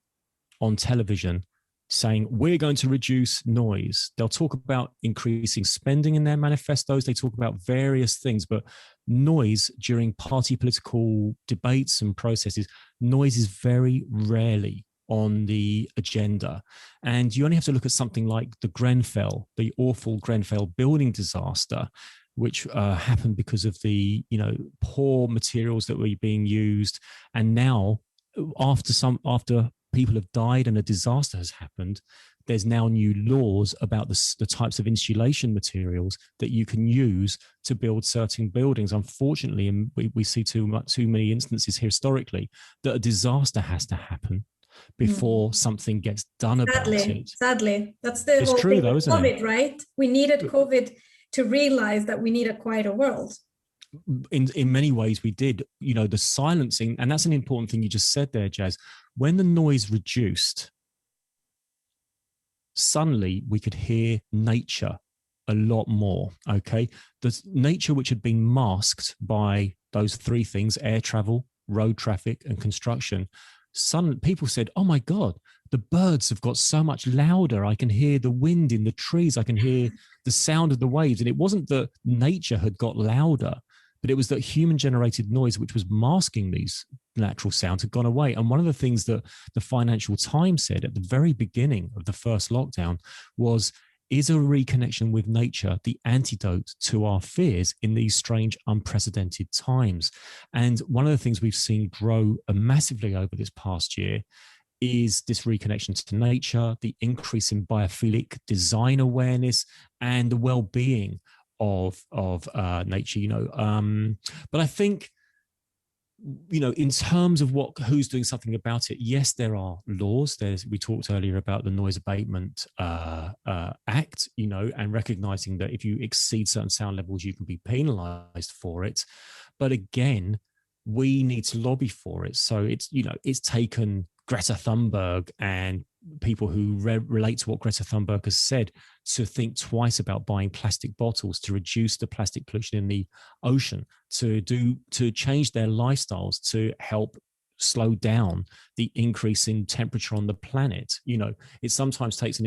on television saying, we're going to reduce noise? They'll talk about increasing spending in their manifestos. They talk about various things, but noise during party political debates and processes, noise is very rarely on the agenda. And you only have to look at something like the awful Grenfell building disaster, which happened because of the poor materials that were being used. And now, after people have died and a disaster has happened, there's now new laws about the types of insulation materials that you can use to build certain buildings. Unfortunately, and we see too many instances historically that a disaster has to happen before something gets done about it. Sadly, that's the whole thing with COVID, right? We needed COVID to realize that we need a quieter world. In many ways we did. The silencing, and that's an important thing you just said there, Jazz. When the noise reduced, suddenly we could hear nature a lot more. Okay, the nature which had been masked by those three things, air travel, road traffic, and construction, people said, oh my God, the birds have got so much louder. I can hear the wind in the trees. I can hear the sound of the waves. And it wasn't that nature had got louder, but it was that human generated noise, which was masking these natural sounds, had gone away. And one of the things that the Financial Times said at the very beginning of the first lockdown was, is a reconnection with nature the antidote to our fears in these strange, unprecedented times? And one of the things we've seen grow massively over this past year is this reconnection to nature, the increase in biophilic design awareness, and the well-being of nature. But I think, in terms of who's doing something about it, yes, there are laws. We talked earlier about the Noise Abatement Act, and recognizing that if you exceed certain sound levels, you can be penalized for it. But again, we need to lobby for it. So it's taken Greta Thunberg and people who relate to what Greta Thunberg has said to think twice about buying plastic bottles, to reduce the plastic pollution in the ocean, to change their lifestyles to help slow down the increase in temperature on the planet. It sometimes takes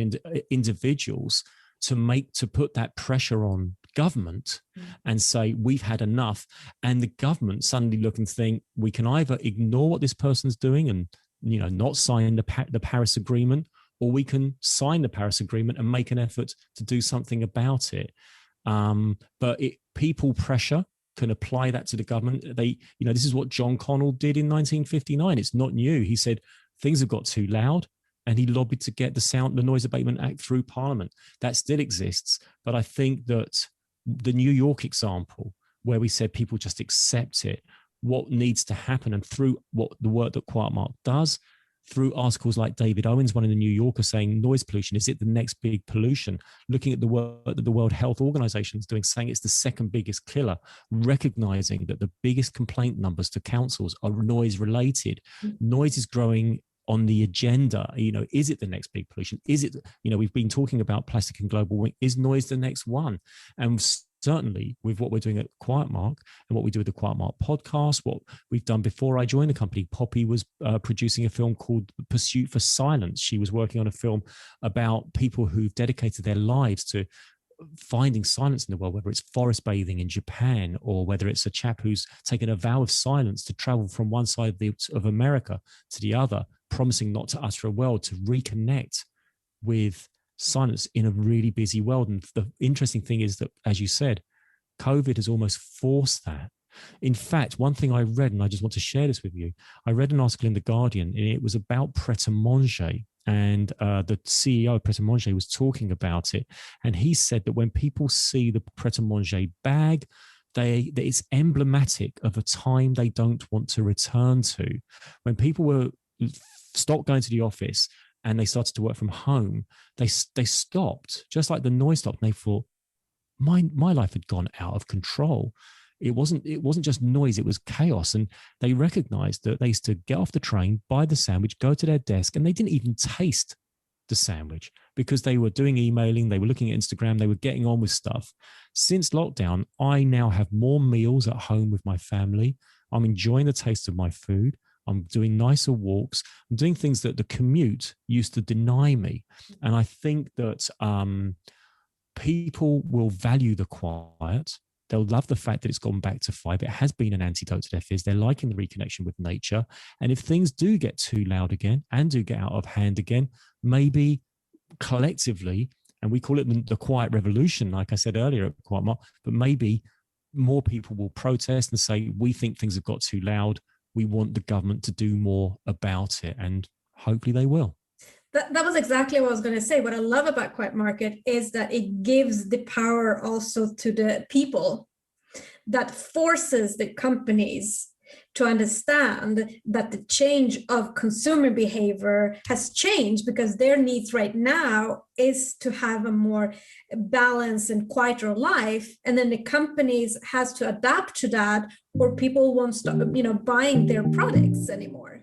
individuals to put that pressure on government and say, we've had enough. And the government suddenly look and think, we can either ignore what this person's doing and not sign the Paris Agreement, or we can sign the Paris Agreement and make an effort to do something about it. But people pressure can apply that to the government. This is what John Connell did in 1959. It's not new. He said things have got too loud, and he lobbied to get the Noise Abatement Act through Parliament. That still exists. But I think that the New York example, where we said people just accept it, what needs to happen, and through the work that Quiet Mark does, through articles like David Owen's one in the New Yorker saying noise pollution, is it the next big pollution? Looking at the work that the World Health Organization is doing, saying it's the second biggest killer, recognizing that the biggest complaint numbers to councils are noise related. Noise is growing on the agenda. Is it the next big pollution? Is it, we've been talking about plastic and global warming. Is noise the next one? And certainly with what we're doing at Quiet Mark and what we do with the Quiet Mark podcast, what we've done before I joined the company, Poppy was producing a film called Pursuit for Silence. She was working on a film about people who've dedicated their lives to finding silence in the world, whether it's forest bathing in Japan, or whether it's a chap who's taken a vow of silence to travel from one side of America to the other, promising not to utter a word, to reconnect with silence in a really busy world. And the interesting thing is that, as you said, COVID has almost forced that. In fact, one thing I read, and I just want to share this with you, I read an article in The Guardian, and it was about Pret-a-Manger, and the CEO of Pret-a-Manger was talking about it, and he said that when people see the Pret-a-Manger bag, it's emblematic of a time they don't want to return to. When people stopped going to the office and they started to work from home, they stopped, just like the noise stopped, and they thought, my life had gone out of control. It wasn't just noise, it was chaos. And they recognized that they used to get off the train, buy the sandwich, go to their desk, and they didn't even taste the sandwich because they were doing emailing, they were looking at Instagram, they were getting on with stuff. Since lockdown, I now have more meals at home with my family. I'm enjoying the taste of my food. I'm doing nicer walks. I'm doing things that the commute used to deny me. And I think that people will value the quiet. They'll love the fact that it's gone back to 5. It has been an antidote to their fears. They're liking the reconnection with nature. And if things do get too loud again and do get out of hand again, maybe collectively, and we call it the quiet revolution, like I said earlier at Quiet Mark, but maybe more people will protest and say, we think things have got too loud. We want the government to do more about it, and hopefully they will. That was exactly what I was going to say. What I love about Quiet Market is that it gives the power also to the people, that forces the companies to understand that the change of consumer behavior has changed, because their needs right now is to have a more balanced and quieter life. And then the companies has to adapt to that, or people won't stop, buying their products anymore.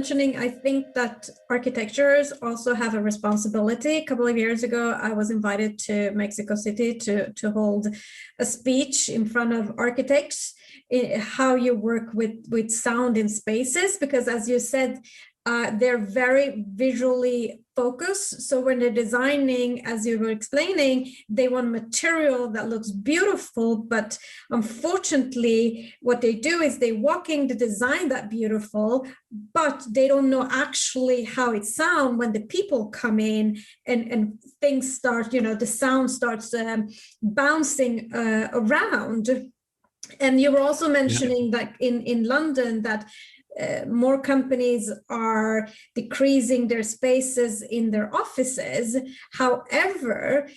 mentioning, I think that architectures also have a responsibility. A couple of years ago, I was invited to Mexico City to hold a speech in front of architects, how you work with sound in spaces, because as you said, they're very visually focused. So when they're designing, as you were explaining, they want material that looks beautiful, but unfortunately, what they do is they walk in to design that beautiful, but they don't know actually how it sounds when the people come in and things start, the sound starts bouncing around. And you were also mentioning that in London that more companies are decreasing their spaces in their offices. However,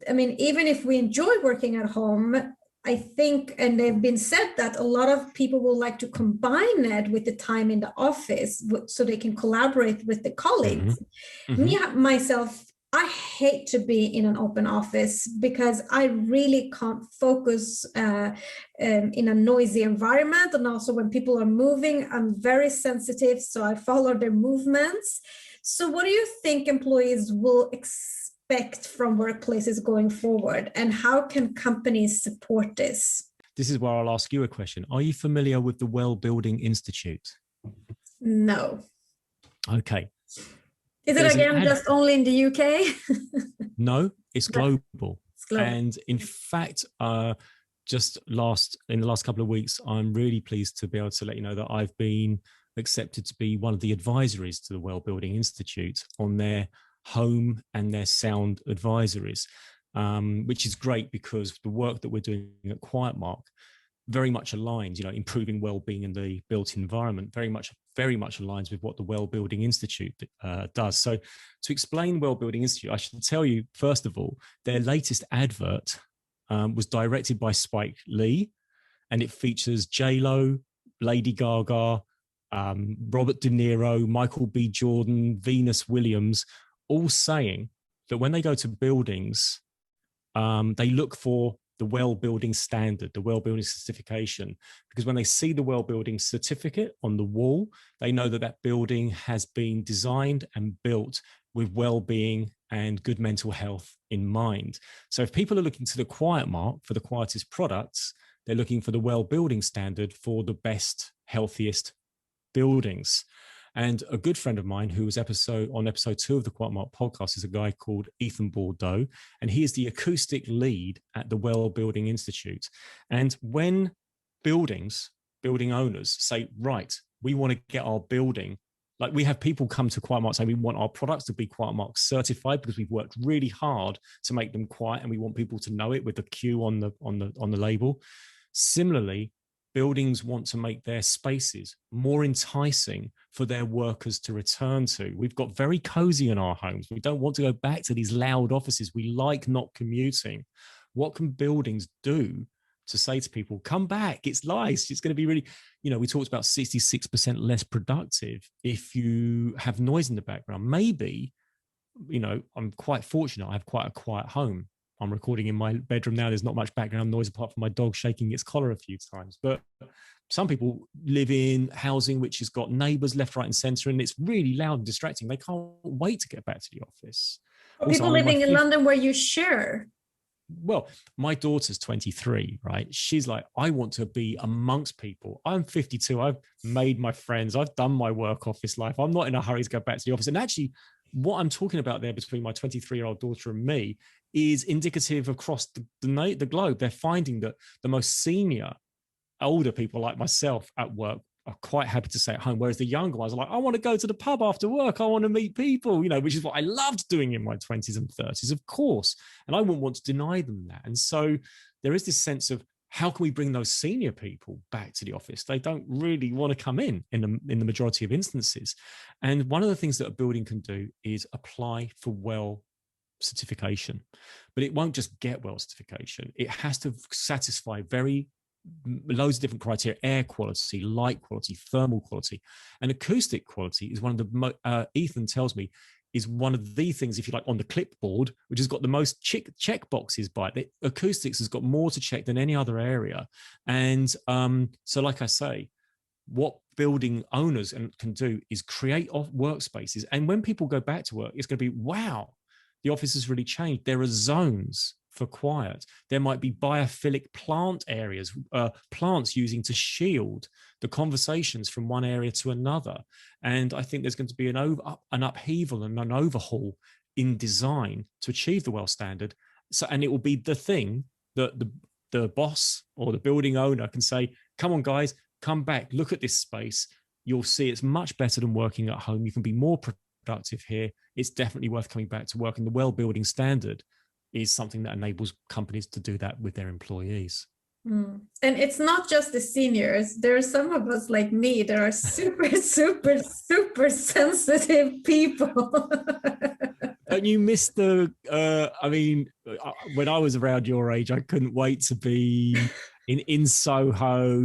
I mean, even if we enjoy working at home, I think, and they've been said that a lot of people will like to combine it with the time in the office so they can collaborate with the colleagues. Me, myself, I hate to be in an open office because I really can't focus in a noisy environment. And also when people are moving, I'm very sensitive, so I follow their movements. So what do you think employees will expect from workplaces going forward? And how can companies support this? This is where I'll ask you a question. Are you familiar with the Wellbeing Institute? No. Okay. Is it again just only in the UK? No, it's global. It's global. And in fact, just in the last couple of weeks, I'm really pleased to be able to let you know that I've been accepted to be one of the advisories to the Wellbeing Institute on their home and their sound advisories, which is great because the work that we're doing at Quiet Mark very much aligns, improving well-being in the built environment, very much aligns with what the Wellbeing Institute does. So to explain Wellbeing Institute, I should tell you, first of all, their latest advert was directed by Spike Lee, and it features J-Lo, Lady Gaga, Robert De Niro, Michael B. Jordan, Venus Williams, all saying that when they go to buildings, they look for the well-building standard, the well-building certification, because when they see the well-building certificate on the wall, they know that that building has been designed and built with well-being and good mental health in mind. So if people are looking to the Quiet Mark for the quietest products, they're looking for the well-building standard for the best, healthiest buildings. And a good friend of mine who was on episode 2 of the Quiet Mark podcast is a guy called Ethan Bordeaux, and he is the acoustic lead at the Wellbeing Institute. And when building owners say, right, we want to get our building, like we have people come to Quiet Mark saying we want our products to be Quiet Mark certified because we've worked really hard to make them quiet and we want people to know it with the Q on the label. Similarly, buildings want to make their spaces more enticing for their workers to return to. We've got very cozy in our homes. We don't want to go back to these loud offices. We like not commuting. What can buildings do to say to people, come back, it's nice, it's going to be really, we talked about 66% less productive if you have noise in the background. Maybe, I'm quite fortunate. I have quite a quiet home. I'm recording in my bedroom now. There's not much background noise apart from my dog shaking its collar a few times. But some people live in housing which has got neighbors left, right, and center, and it's really loud and distracting. They can't wait to get back to the office. Or people living in London where you share. Well, my daughter's 23, right? She's like, I want to be amongst people. I'm 52. I've made my friends. I've done my work office life. I'm not in a hurry to go back to the office. And actually, what I'm talking about there between my 23-year-old daughter and me is indicative across the globe. They're finding that the most senior, older people like myself at work are quite happy to stay at home, whereas the younger ones are like, I want to go to the pub after work. I want to meet people, which is what I loved doing in my 20s and 30s, of course. And I wouldn't want to deny them that. And so there is this sense of, how can we bring those senior people back to the office? They don't really want to come in the majority of instances. And one of the things that a building can do is apply for WELL certification. But it won't just get WELL certification. It has to satisfy loads of different criteria: air quality, light quality, thermal quality. And acoustic quality is one of the, Ethan tells me, is one of the things, if you like, on the clipboard, which has got the most check boxes by it. The acoustics has got more to check than any other area. And so like I say, what building owners can do is create off workspaces. And when people go back to work, it's going to be, wow, the office has really changed. There are zones for quiet. There might be biophilic plant areas, plants using to shield the conversations from one area to another. And I think there's going to be an upheaval and an overhaul in design to achieve the well standard. So, and it will be the thing that the boss or the building owner can say, come on, guys, come back, look at this space. You'll see it's much better than working at home. You can be more productive here. It's definitely worth coming back to work. And the well building standard is something that enables companies to do that with their employees. And it's not just the seniors. There are some of us like me that are super, super, super sensitive people. And you missed the, when I was around your age, I couldn't wait to be in Soho,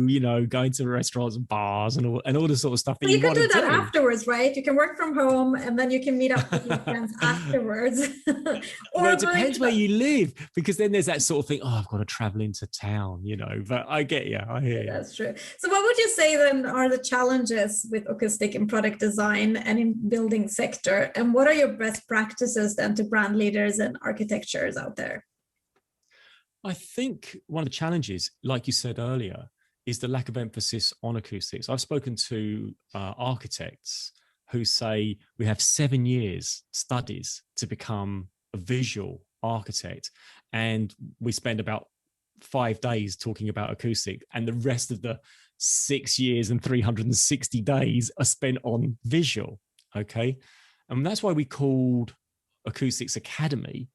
going to restaurants and bars and all the sort of stuff. You can do that afterwards, right? You can work from home and then you can meet up with your friends afterwards. Well, it depends where you live, because then there's that sort of thing, I've got to travel into town, but I get you. I hear you. That's true. So what would you say then are the challenges with acoustic in product design and in building sector? And what are your best practices then to brand leaders and architectures out there? I think one of the challenges, like you said earlier, is the lack of emphasis on acoustics. I've spoken to architects who say we have 7 years studies to become a visual architect, and we spend about 5 days talking about acoustic, and the rest of the 6 years and 360 days are spent on visual. Okay. And that's why we called Acoustics Academy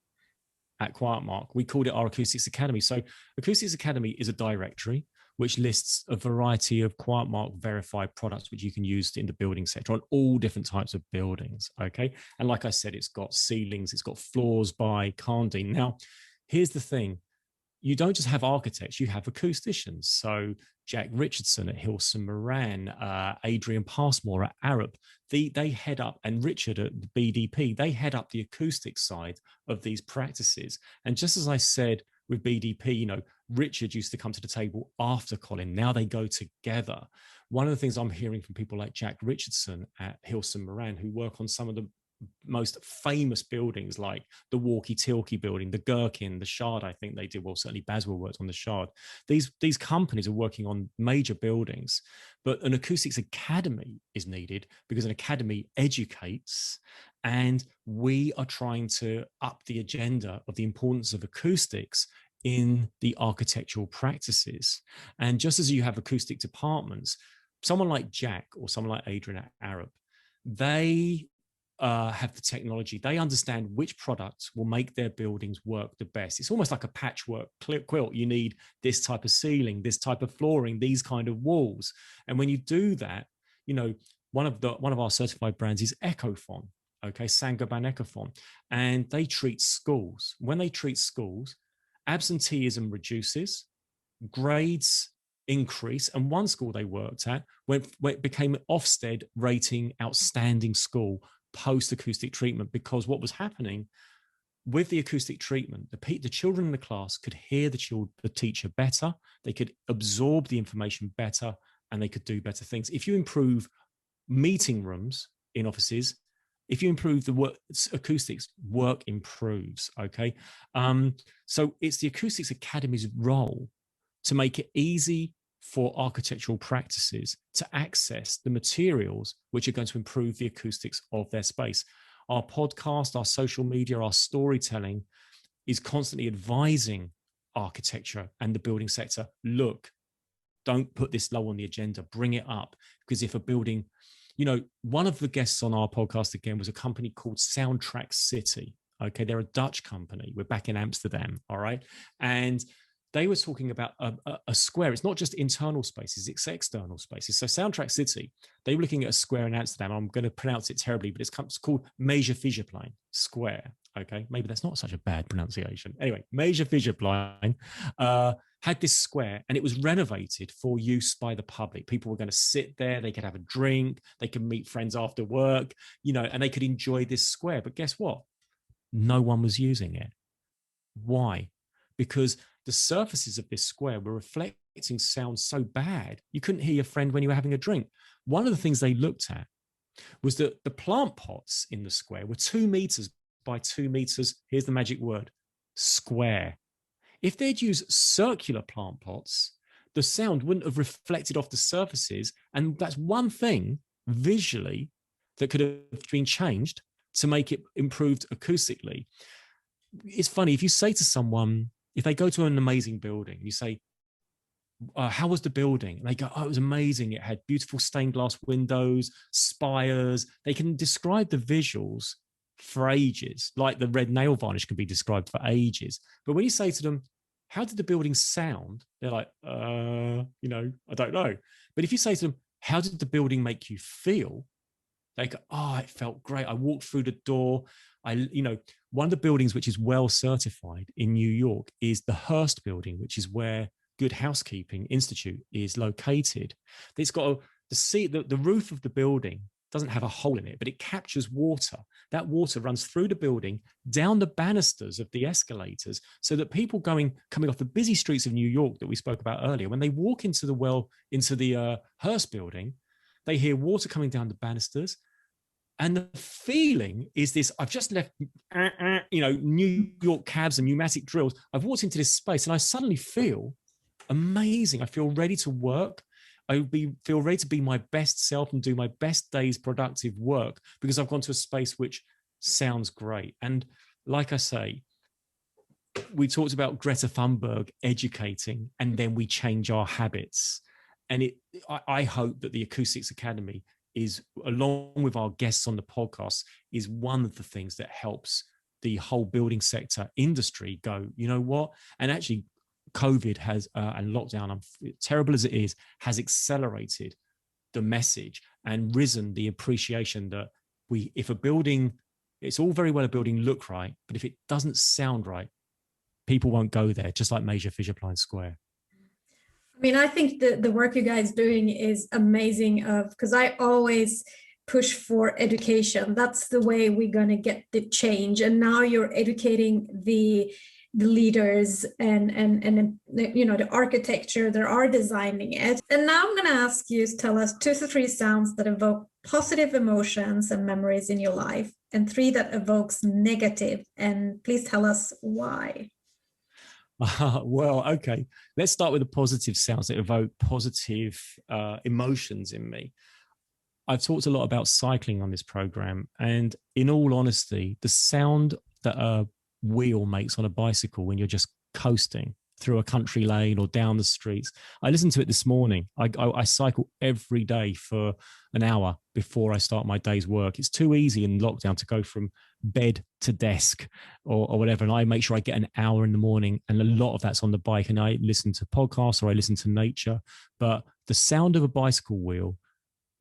at Quiet Mark. We called it our Acoustics Academy. So Acoustics Academy is a directory which lists a variety of Quiet Mark verified products which you can use in the building sector on all different types of buildings. Okay. And like I said, it's got ceilings, it's got floors by Carndine. Now, here's the thing. You don't just have architects, you have acousticians. So Jack Richardson at Hilson Moran, Adrian Passmore at Arup, they head up, and Richard at the BDP, they head up the acoustic side of these practices. And just as I said with BDP, Richard used to come to the table after Colin. Now they go together. One of the things I'm hearing from people like Jack Richardson at Hilson Moran, who work on some of the most famous buildings like the Walkie-Talkie building, the Gherkin, the Shard, I think they did. Well, certainly Baswell worked on the Shard. These companies are working on major buildings, but an acoustics academy is needed because an academy educates, and we are trying to up the agenda of the importance of acoustics in the architectural practices. And just as you have acoustic departments, someone like Jack or someone like Adrian at Arup, they have the technology. They understand which products will make their buildings work the best. It's almost like a patchwork quilt. You need this type of ceiling, this type of flooring, these kind of walls. And when you do that, one of our certified brands is Ecofon. Okay, Saint-Gobain Ecofon, and they treat schools. When they treat schools, absenteeism reduces, grades increase, and one school they worked at when it became an Ofsted rating outstanding school post acoustic treatment, because what was happening with the acoustic treatment, the children in the class could hear the teacher better, they could absorb the information better, and they could do better things. If you improve meeting rooms in offices, if you improve the acoustics, work improves. Okay, so it's the Acoustics Academy's role to make it easy for architectural practices to access the materials which are going to improve the acoustics of their space. Our podcast, our social media, our storytelling is constantly advising architecture and the building sector, look, don't put this low on the agenda, bring it up. Because if a building, one of the guests on our podcast again was a company called Soundtrack City. Okay, they're a Dutch company. We're back in Amsterdam, all right? And they were talking about a square. It's not just internal spaces, it's external spaces. So Soundtrack City, they were looking at a square in Amsterdam. I'm going to pronounce it terribly, but it's called Major Vigerplein Square. Okay, maybe that's not such a bad pronunciation. Anyway, Major Vigerplein had this square, and it was renovated for use by the public. People were going to sit there, they could have a drink, they could meet friends after work, and they could enjoy this square. But guess what? No one was using it. Why? Because the surfaces of this square were reflecting sound so bad, you couldn't hear your friend when you were having a drink. One of the things they looked at was that the plant pots in the square were 2 meters by 2 meters. Here's the magic word: square. If they'd used circular plant pots, the sound wouldn't have reflected off the surfaces. And that's one thing visually that could have been changed to make it improved acoustically. It's funny, if you say to someone, if they go to an amazing building, you say, how was the building? And they go, oh, it was amazing. It had beautiful stained glass windows, spires. They can describe the visuals for ages, like the red nail varnish can be described for ages. But when you say to them, how did the building sound? They're like, I don't know. But if you say to them, how did the building make you feel? They go, oh, it felt great. I walked through the door. One of the buildings which is well certified in New York is the Hearst building, which is where Good Housekeeping Institute is located. It's got the roof of the building doesn't have a hole in it, but it captures water. That water runs through the building, down the banisters of the escalators, so that people coming off the busy streets of New York that we spoke about earlier, when they walk into the Hearst building, they hear water coming down the banisters. And the feeling is this: I've just left, New York cabs and pneumatic drills. I've walked into this space and I suddenly feel amazing. I feel ready to work. Feel ready to be my best self and do my best day's productive work because I've gone to a space which sounds great. And like I say, we talked about Greta Thunberg educating, and then we change our habits. And I hope that the Acoustics Academy is, along with our guests on the podcast, is one of the things that helps the whole building sector industry go, you know what? And actually, COVID has and lockdown, terrible as it is, has accelerated the message and risen the appreciation that if a building, it's all very well a building look right, but if it doesn't sound right, people won't go there, just like Major Fisher-Pline Square. I mean, I think the work you guys doing is amazing, because I always push for education. That's the way we're going to get the change. And now you're educating the leaders and the architecture that are designing it. And now I'm going to ask you to tell us 2 to 3 sounds that evoke positive emotions and memories in your life, and 3 that evokes negative. And please tell us why. Well, okay. Let's start with the positive sounds that evoke positive emotions in me. I've talked a lot about cycling on this program, and in all honesty, the sound that a wheel makes on a bicycle when you're just coasting through a country lane or down the streets. I listened to it this morning. I cycle every day for an hour before I start my day's work. It's too easy in lockdown to go from bed to desk or whatever. And I make sure I get an hour in the morning, and a lot of that's on the bike. And I listen to podcasts or I listen to nature. But the sound of a bicycle wheel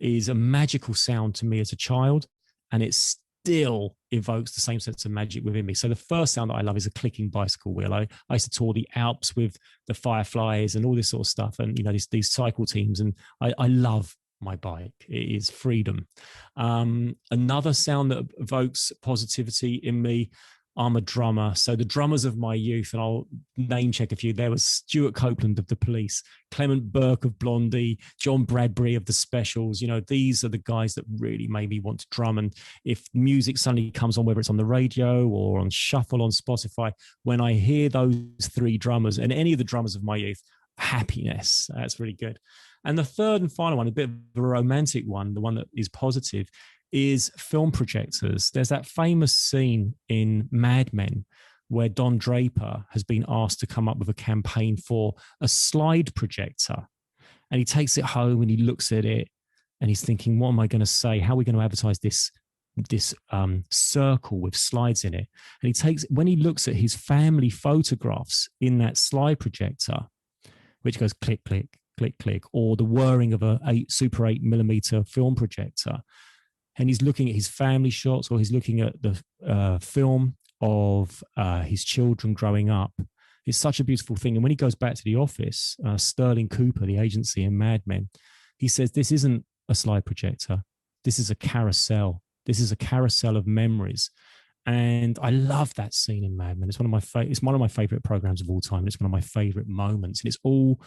is a magical sound to me as a child, and it still evokes the same sense of magic within me. So the first sound that I love is a clicking bicycle wheel. I used to tour the Alps with the Fireflies and all this sort of stuff, and these cycle teams, and I love my bike. It is freedom. Another sound that evokes positivity in me, I'm a drummer. So the drummers of my youth, and I'll name check a few. There was Stuart Copeland of the Police, Clement Burke of Blondie, John Bradbury of the Specials. These are the guys that really made me want to drum. And if music suddenly comes on, whether it's on the radio or on shuffle on Spotify, when I hear those 3 drummers and any of the drummers of my youth, happiness. That's really good. And the third and final one, a bit of a romantic one, the one that is positive, is film projectors. There's that famous scene in Mad Men where Don Draper has been asked to come up with a campaign for a slide projector. And he takes it home and he looks at it and he's thinking, what am I going to say? How are we going to advertise this circle with slides in it? And when he looks at his family photographs in that slide projector, which goes click, click, click, click, or the whirring of a Super 8mm film projector, and he's looking at his family shots, or he's looking at the film of his children growing up. It's such a beautiful thing. And when he goes back to the office, Sterling Cooper, the agency in Mad Men, he says, this isn't a slide projector. This is a carousel. This is a carousel of memories. And I love that scene in Mad Men. It's one of my favorite programs of all time. It's one of my favorite moments. And it's all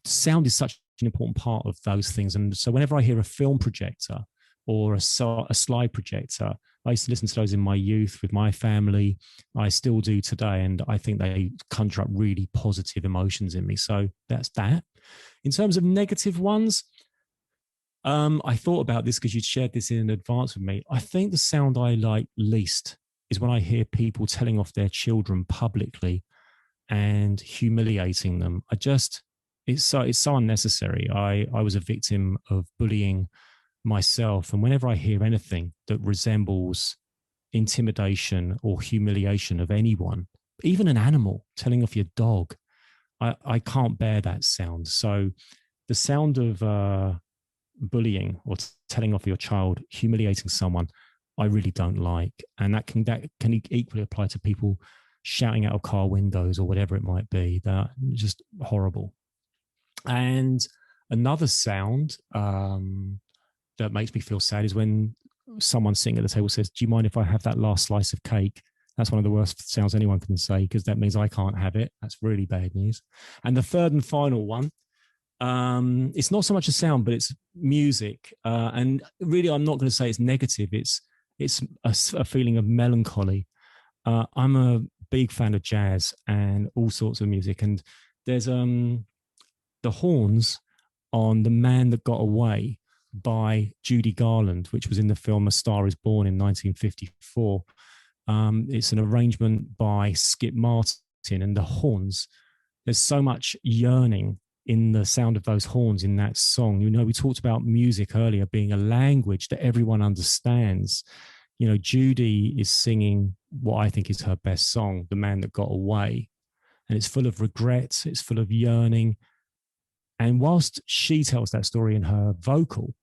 sound is such an important part of those things. And so whenever I hear a film projector or a slide projector, I used to listen to those in my youth with my family. I still do today. And I think they conjure up really positive emotions in me. So that's that. In terms of negative ones, I thought about this because you'd shared this in advance with me. I think the sound I like least is when I hear people telling off their children publicly and humiliating them. It's so unnecessary. I was a victim of bullying myself, and whenever I hear anything that resembles intimidation or humiliation of anyone, even an animal telling off your dog, I can't bear that sound. So the sound of bullying or telling off your child, humiliating someone, I really don't like. And that can equally apply to people shouting out of car windows or whatever it might be. They're just horrible. And another sound that makes me feel sad is when someone sitting at the table says, "Do you mind if I have that last slice of cake?" That's one of the worst sounds anyone can say, because that means I can't have it. That's really bad news. And the third and final one, it's not so much a sound, but it's music. And really, I'm not going to say it's negative. It's a feeling of melancholy. I'm a big fan of jazz and all sorts of music. And there's the horns on "The Man That Got Away" by Judy Garland, which was in the film A Star Is Born in 1954. It's an arrangement by Skip Martin, and the horns, there's so much yearning in the sound of those horns in that song. You know, we talked about music earlier being a language that everyone understands. You know, Judy is singing what I think is her best song, "The Man That Got Away," and it's full of regrets, it's full of yearning. And whilst she tells that story in her vocal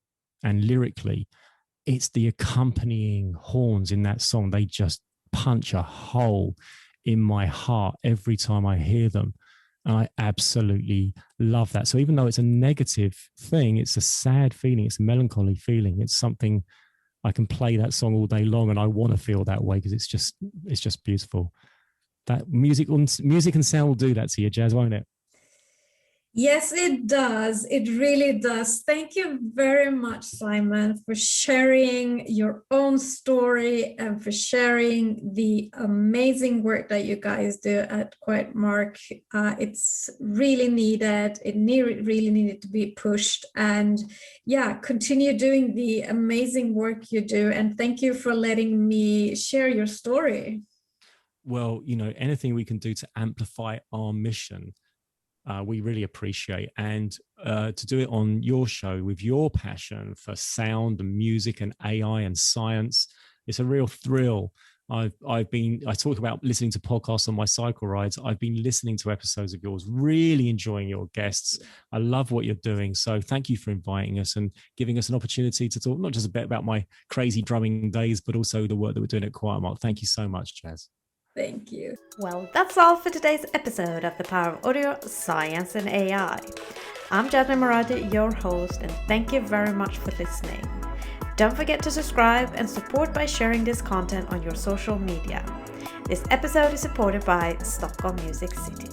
and lyrically, it's the accompanying horns in that song. They just punch a hole in my heart every time I hear them. And I absolutely love that. So even though it's a negative thing, it's a sad feeling, it's a melancholy feeling. It's something I can play that song all day long, and I want to feel that way because it's just beautiful. That music and sound will do that to you, Jazz, won't it? Yes, it does. It really does. Thank you very much, Simon, for sharing your own story and for sharing the amazing work that you guys do at Quiet Mark. It's really needed. It really needed to be pushed. And yeah, continue doing the amazing work you do. And thank you for letting me share your story. Well, you know, anything we can do to amplify our mission, we really appreciate. And to do it on your show with your passion for sound and music and AI and science, it's a real thrill. I talk about listening to podcasts on my cycle rides. I've been listening to episodes of yours, really enjoying your guests. I love what you're doing. So thank you for inviting us and giving us an opportunity to talk not just a bit about my crazy drumming days, but also the work that we're doing at Quiet Mark. Thank you so much, Jazz. Thank you. Well, that's all for today's episode of The Power of Audio, Science and AI. I'm Jasmine Moradi, your host, and thank you very much for listening. Don't forget to subscribe and support by sharing this content on your social media. This episode is supported by Stockholm Music City.